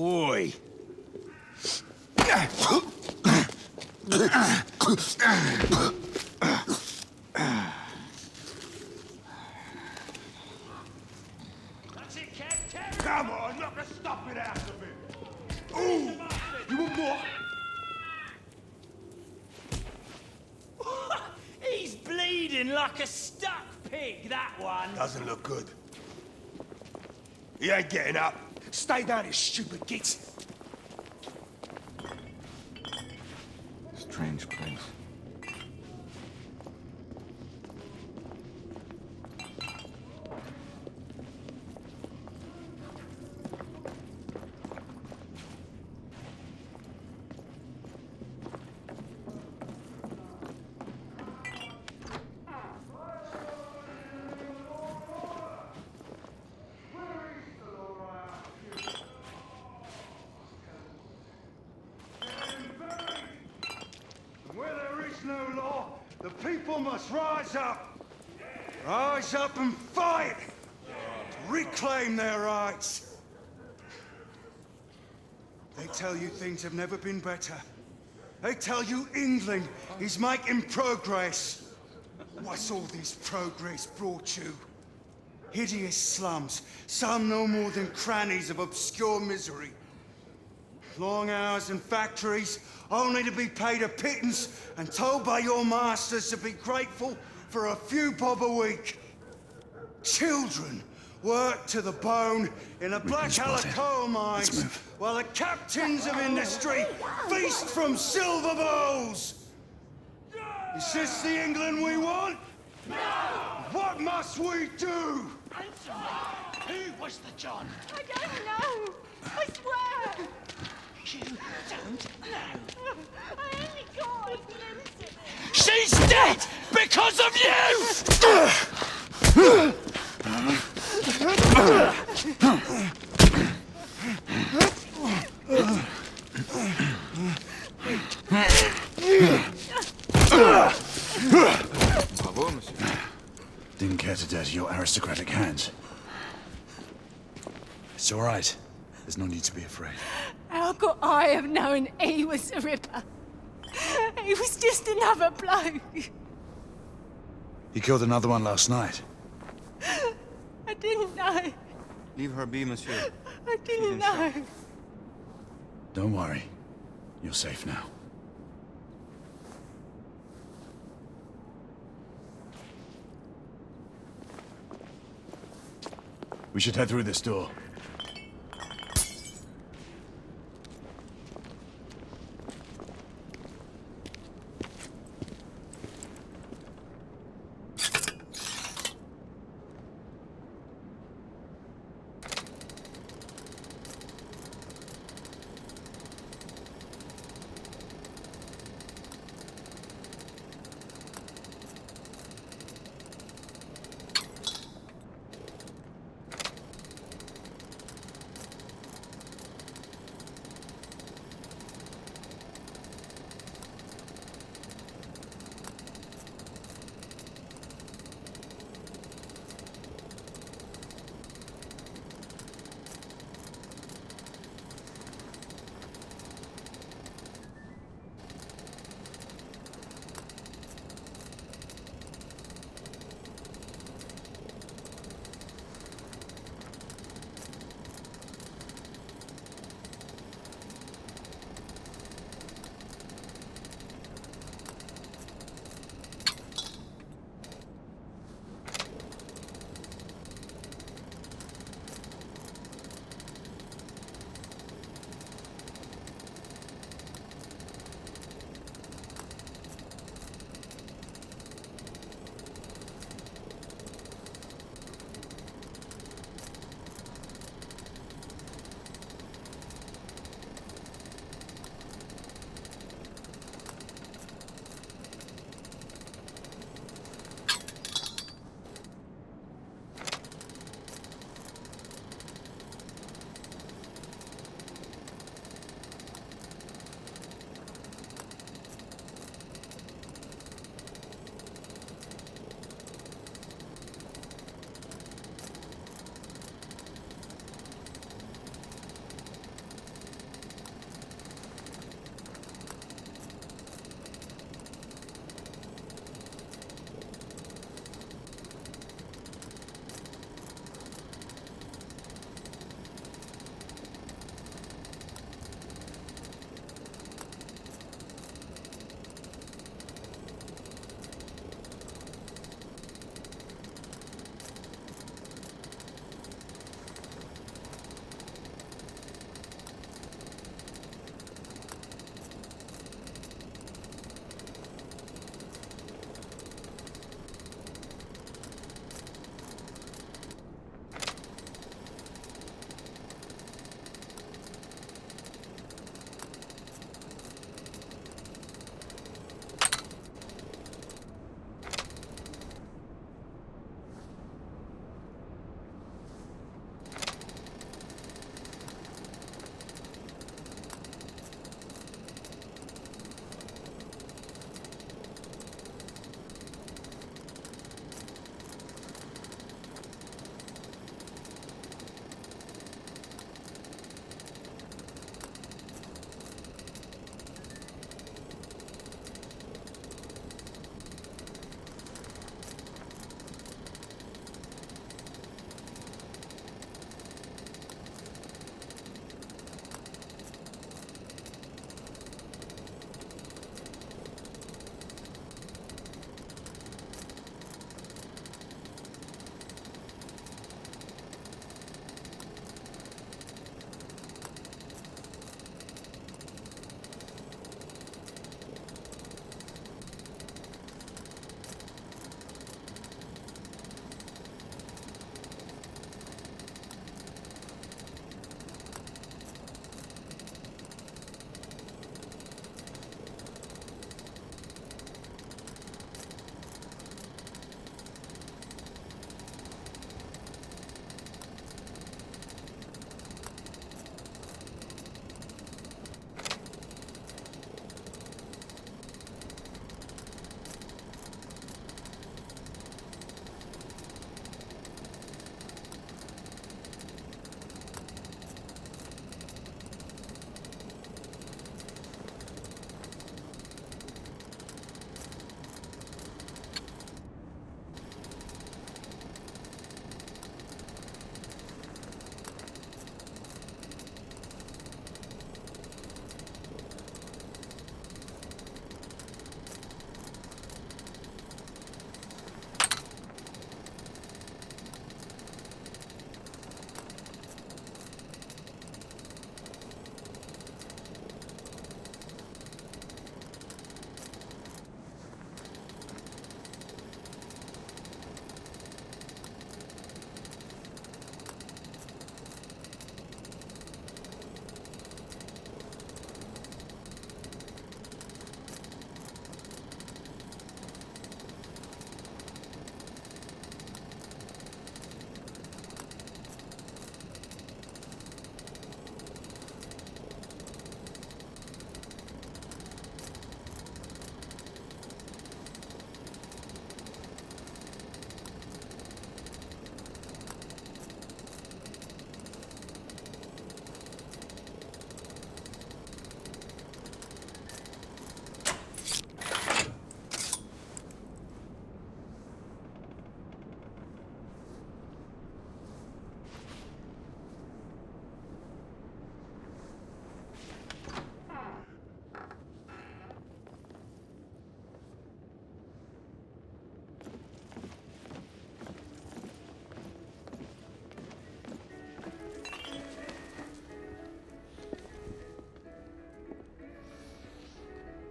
F: Oi! Come on, knock the stuffing out of it! Ooh! You want more?
U: He's bleeding like a stuck pig, that one.
F: Doesn't look good. He ain't getting up. Stay down, you stupid git.
E: Strange place.
F: must rise up! Rise up and fight! To reclaim their rights! They tell you things have never been better. They tell you England is making progress. What's all this progress brought you? Hideous slums, some no more than crannies of obscure misery. Long hours in factories, only to be paid a pittance and told by your masters to be grateful for a few bob a week. Children work to the bone in the black-collar coal mines, while the captains of industry feast from silver bowls. Is this the England we want? No! What must we do?
U: Who was the John?
G: I don't know. I swear.
U: You don't know.
G: I only got a glimpse of it.
U: She's dead because of
I: Bravo, monsieur. Didn't care to dirty your aristocratic hands. It's all right. There's no need to be afraid.
G: How could I have known he was the Ripper? He was just another bloke.
I: He killed another one last night.
G: I didn't know.
E: Leave her be, monsieur.
G: I didn't know.
I: Don't worry. You're safe now. We should head through this door.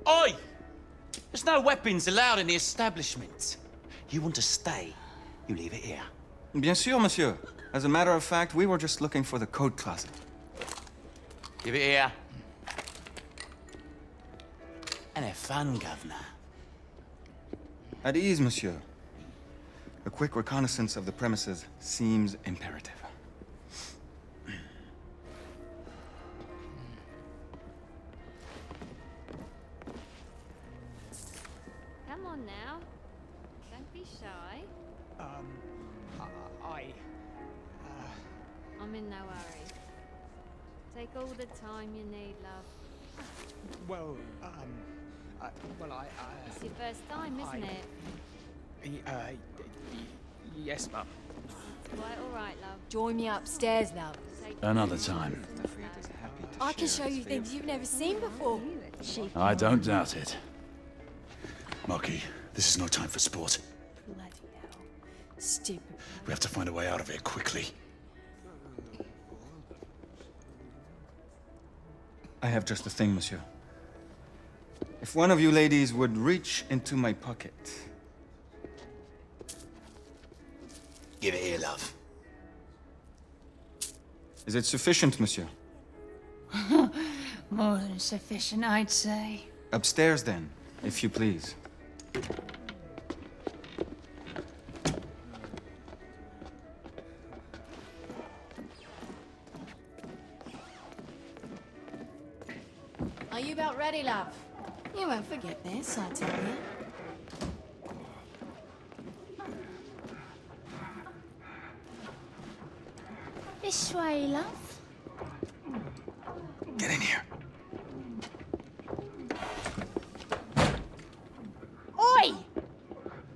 B: Oi! There's no weapons allowed in the establishment. You want to stay, you leave it here.
E: Bien sûr, monsieur. As a matter of fact, we were just looking for the coat closet.
B: Give it here. And have fun, Governor.
E: At ease, monsieur. A quick reconnaissance of the premises seems imperative.
D: Come on now. Don't be shy. I'm in no hurry. Take all the time you need, love.
C: Well,
D: It's your first time, isn't it?
C: Yes, Mum.
D: Quite all right, love.
G: Join me upstairs, love.
A: Another time.
G: I can show you things you've never seen before.
A: I don't doubt it. Marquis, this is no time for sport.
G: Bloody hell. Stupid.
A: We have to find a way out of here quickly.
E: I have just the thing, monsieur. If one of you ladies would reach into my pocket.
B: Give it here, love.
E: Is it sufficient, monsieur?
V: More than sufficient, I'd say.
E: Upstairs, then, if you please.
G: Are you about ready, love? You won't forget this, I tell you. This way, love.
E: Get in here.
G: Oi!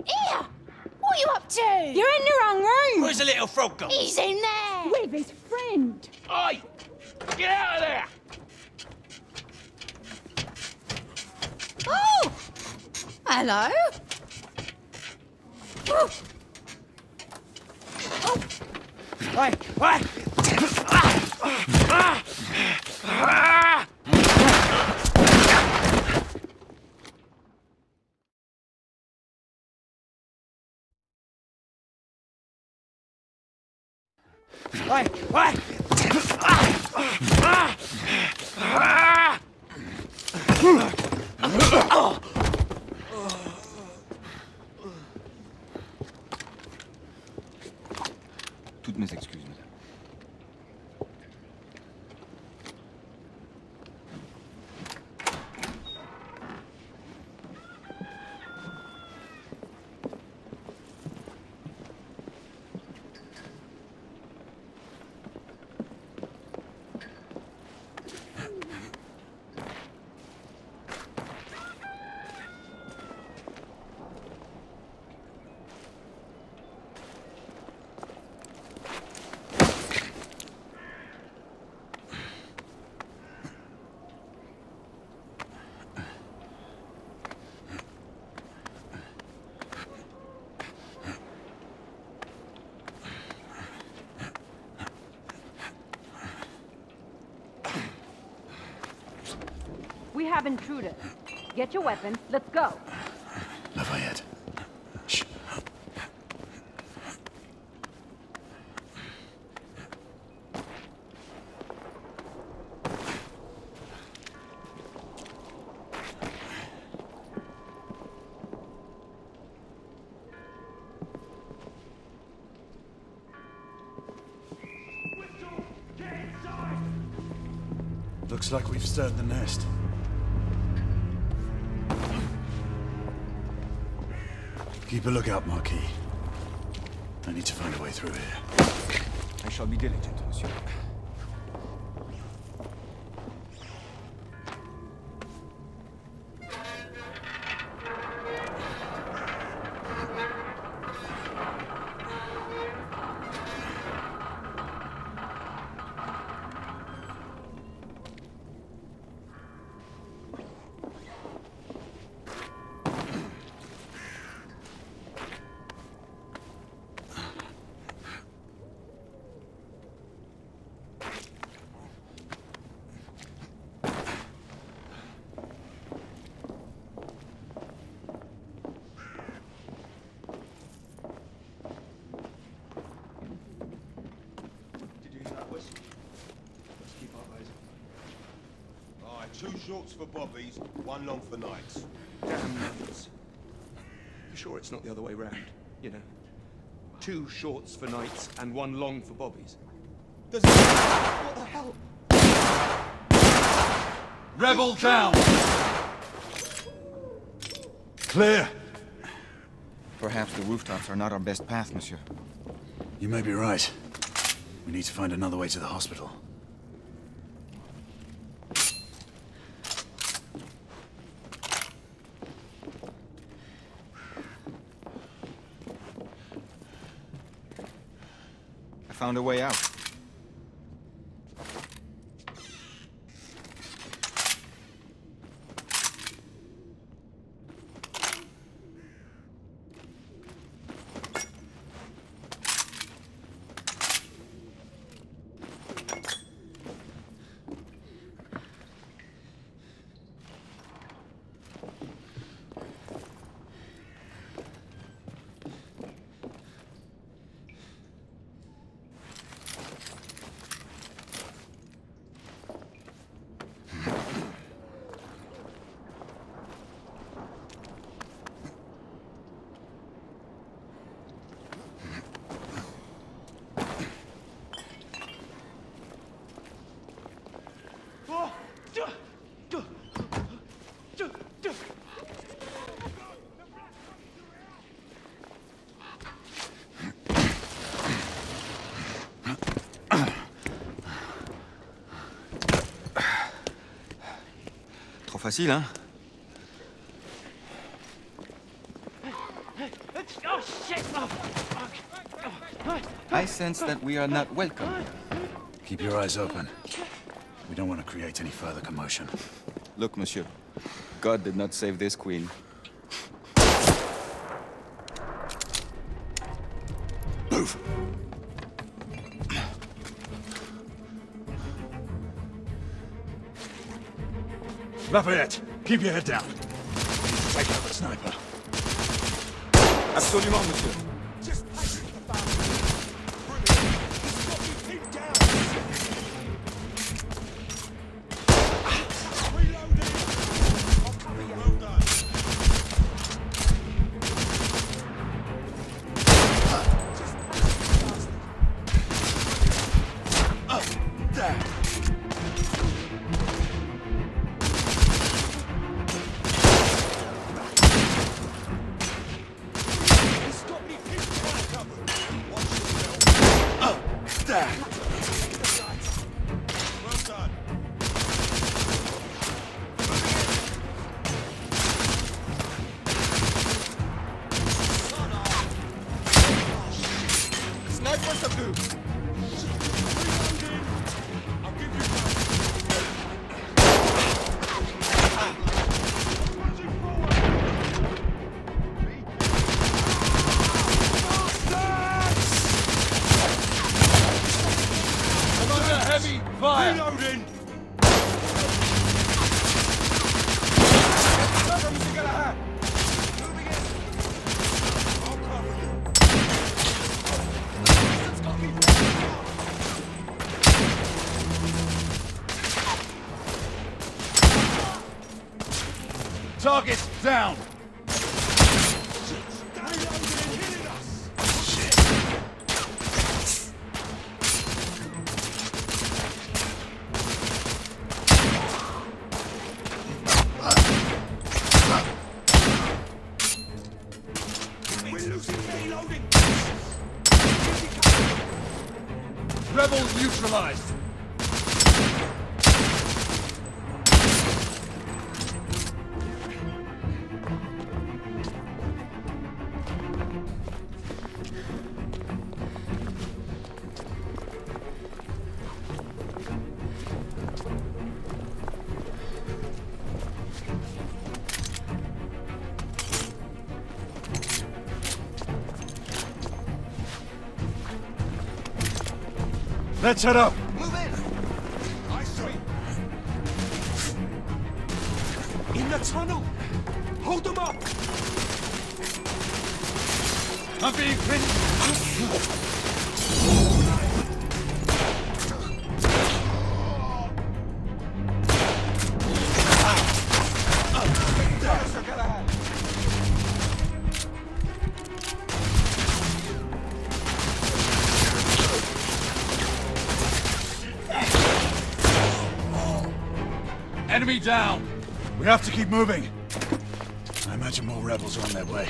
G: Here! What are you up to?
U: You're in the wrong room!
B: Where's the little frog gone?
G: He's in there!
U: With his friend!
B: Oi! Get out of there!
G: Oh! Hello? Oh!
U: Wait, wait! Wait, wait!
E: Toutes mes excuses, madame.
J: We have intruders. Get your weapons. Let's go.
A: Lafayette. Shh. Looks like we've stirred the nest. Keep a lookout, Marquis. I need to find a way through here.
E: I shall be diligent, monsieur.
L: 2 shorts for bobbies, 1 long for nights.
T: Damn nuts. You sure it's not the other way round? You know, 2 shorts for nights and 1 long for bobbies. What the hell?
I: Rebel down! Clear.
E: Perhaps the rooftops are not our best path, monsieur.
I: You may be right. We need to find another way to the hospital.
E: I found a way out. Trop facile, hein?
U: Oh, shit!
E: I sense that we are not welcome.
I: Keep your eyes open. We don't want to create any further commotion.
E: Look, monsieur. God did not save this queen.
I: Move! Lafayette, keep your head down. Take out the sniper.
E: Absolument, monsieur.
I: Target down! Rebels neutralized! Let's head up!
U: Move in! I see. In the tunnel! Hold them up!
I: I'm being pinned! Enemy down! We have to keep moving. I imagine more rebels are on their way.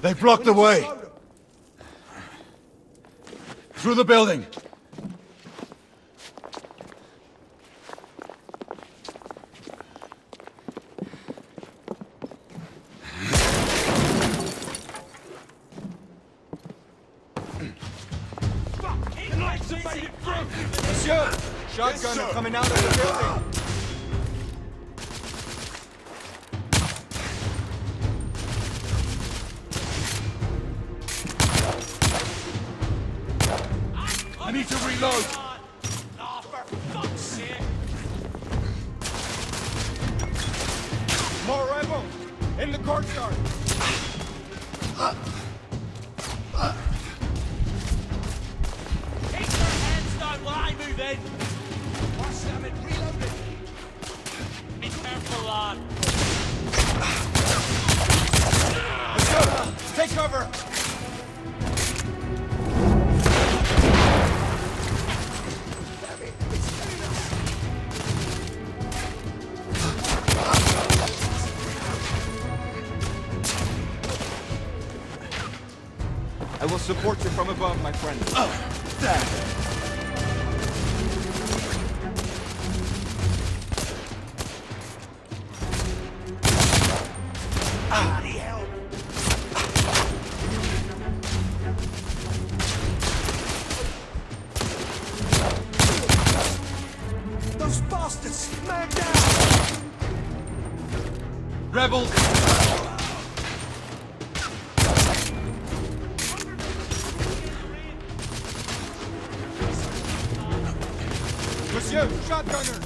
I: They blocked the way! Through the building!
O: Monsieur! Shotgunner coming out of the building!
I: I need to reload!
U: Oh, for fuck's sake!
O: More rebels! In the courtyard!
U: Keep your hands down while I move in! Watch them and reload it! Be careful, lad!
O: Let's go! Take cover! I will support you from above, my friend.
U: Bloody hell!
O: Those bastards! Smack down!
I: Rebels!
O: Monsieur, shotgunner!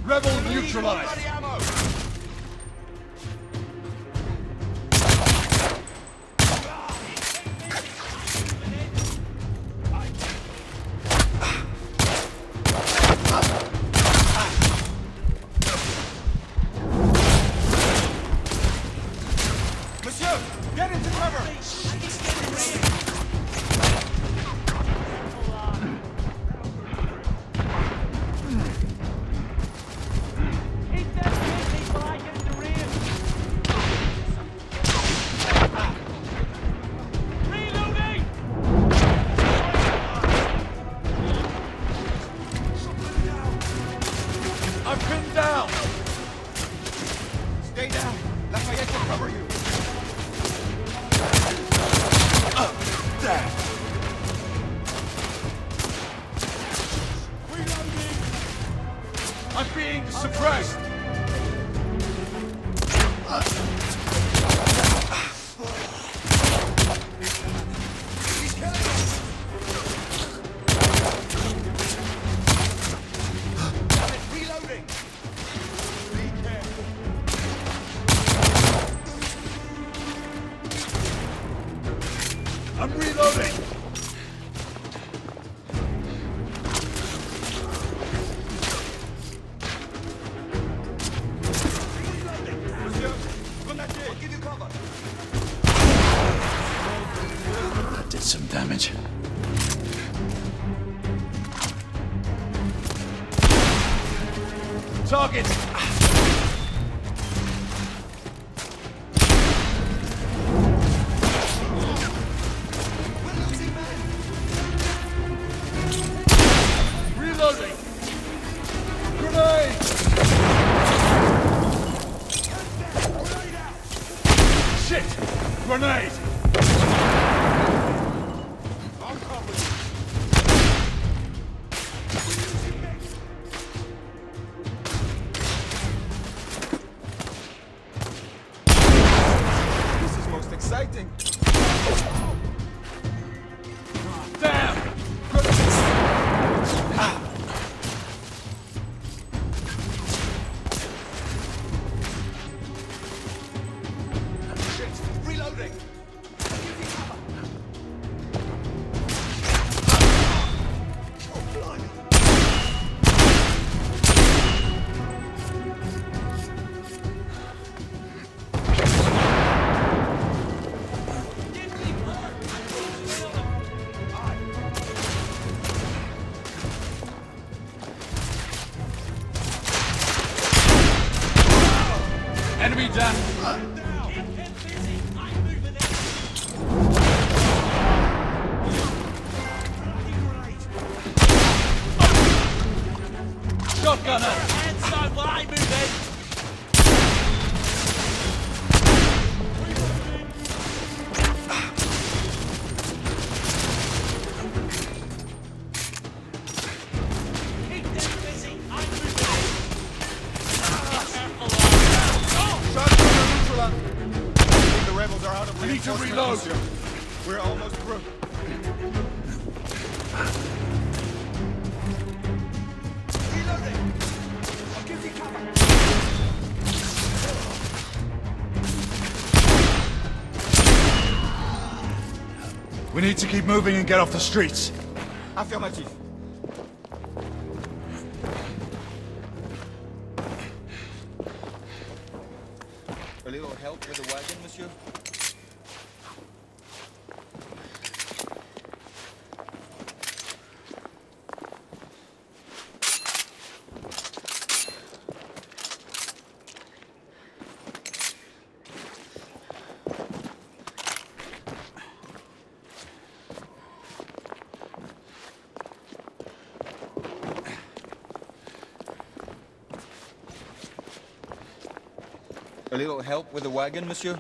I: Rebel neutralized!
O: Monsieur, get into cover!
I: I'm pinned down!
O: Stay down! Lafayette will cover you!
I: I'm being suppressed!
O: He's killing us! Damn it, reloading! Be careful!
I: I'm reloading!
O: Monsieur, grenadier, I'll give you cover!
I: That did some damage. Target! Reloading! Grenade! Shit! Grenade!
O: I'm covering you! Enemy down.
U: Shotgunner! Inside while I move in! Keep them busy, I'm moving in!
L: Shotgunner neutralized. The rebels are out of
O: I need to
L: reinforcement,
O: reload.
L: monsieur. We're almost through.
I: We need to keep moving and get off the streets.
L: Affirmatif.
K: A little help with the wagon, monsieur? A little help with the wagon, monsieur?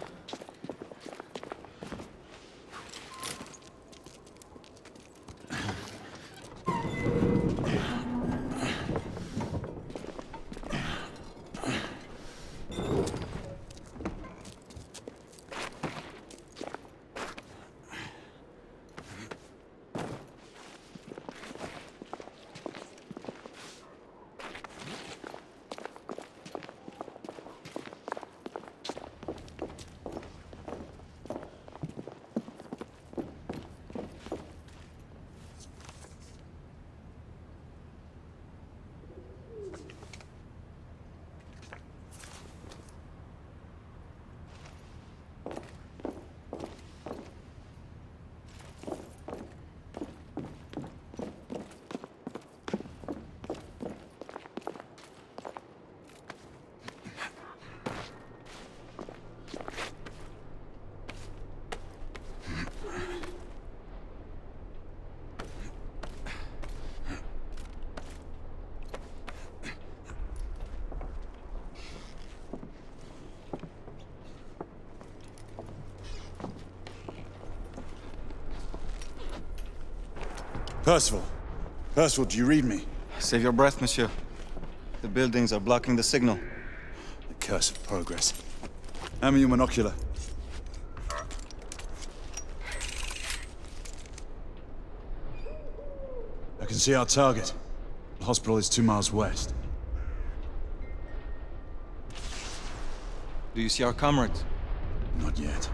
I: Percival. Percival, do you read me?
E: Save your breath, monsieur. The buildings are blocking the signal.
I: The curse of progress. Hand me your monocular. I can see our target. The hospital is 2 miles west.
E: Do you see our comrades?
I: Not yet.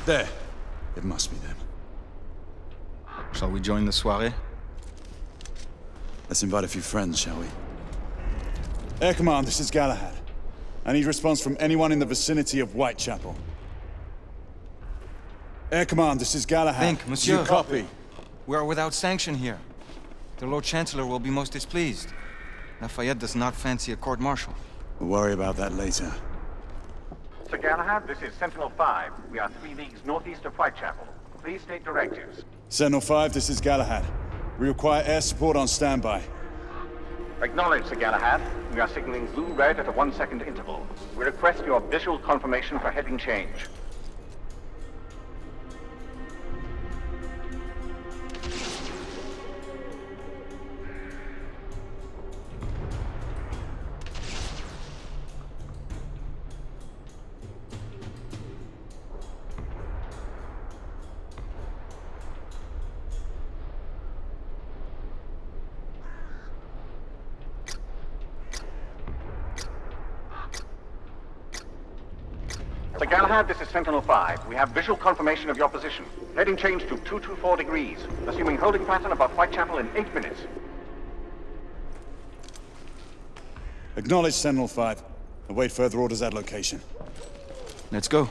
I: There. It must be them.
E: Shall we join the soirée?
I: Let's invite a few friends, shall we? Air Command, this is Galahad. I need response from anyone in the vicinity of Whitechapel. Air Command, this is Galahad.
E: Think, monsieur.
I: You copy?
E: We are without sanction here. The Lord Chancellor will be most displeased. Lafayette does not fancy a court-martial.
I: We'll worry about that later.
H: Sir Galahad, this is Sentinel-5. We are 3 leagues northeast of Whitechapel. Please state directives.
I: Sentinel-5, this is Galahad. We require air support on standby.
H: Acknowledged, Sir Galahad. We are signaling blue-red at a 1-second interval. We request your visual confirmation for heading change. Sir Galahad, this is Sentinel-5. We have visual confirmation of your position. Heading change to 224 degrees. Assuming holding pattern above Whitechapel in 8 minutes.
I: Acknowledged, Sentinel-5. Await further orders at location.
E: Let's go.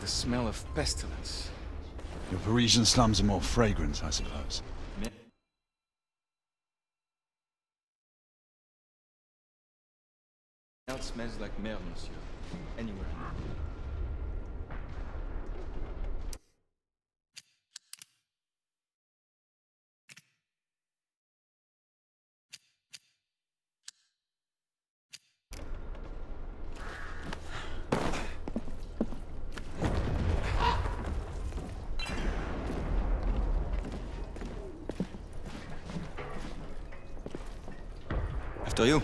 E: The smell of pestilence.
I: Your Parisian slums are more fragrant, I suppose.
E: It smells like merde, monsieur. Anywhere. After you.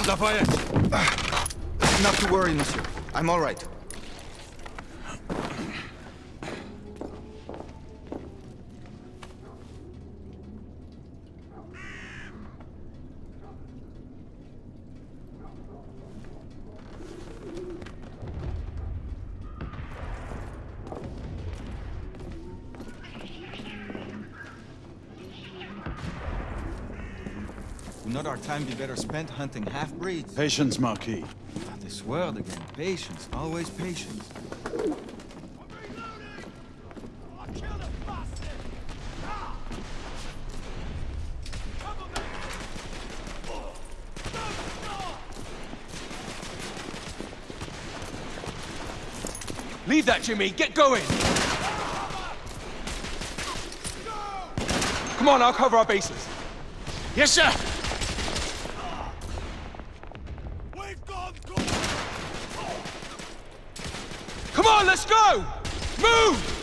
I: Lafayette!
E: Not to worry, monsieur. I'm all right. Would not our time be better spent hunting half-breeds?
I: Patience, Marquis.
E: This word again. Patience. Always patience.
U: Leave that, Jimmy. Get going. Come on, I'll cover our bases.
C: Yes, sir.
U: Come on, let's go! Move!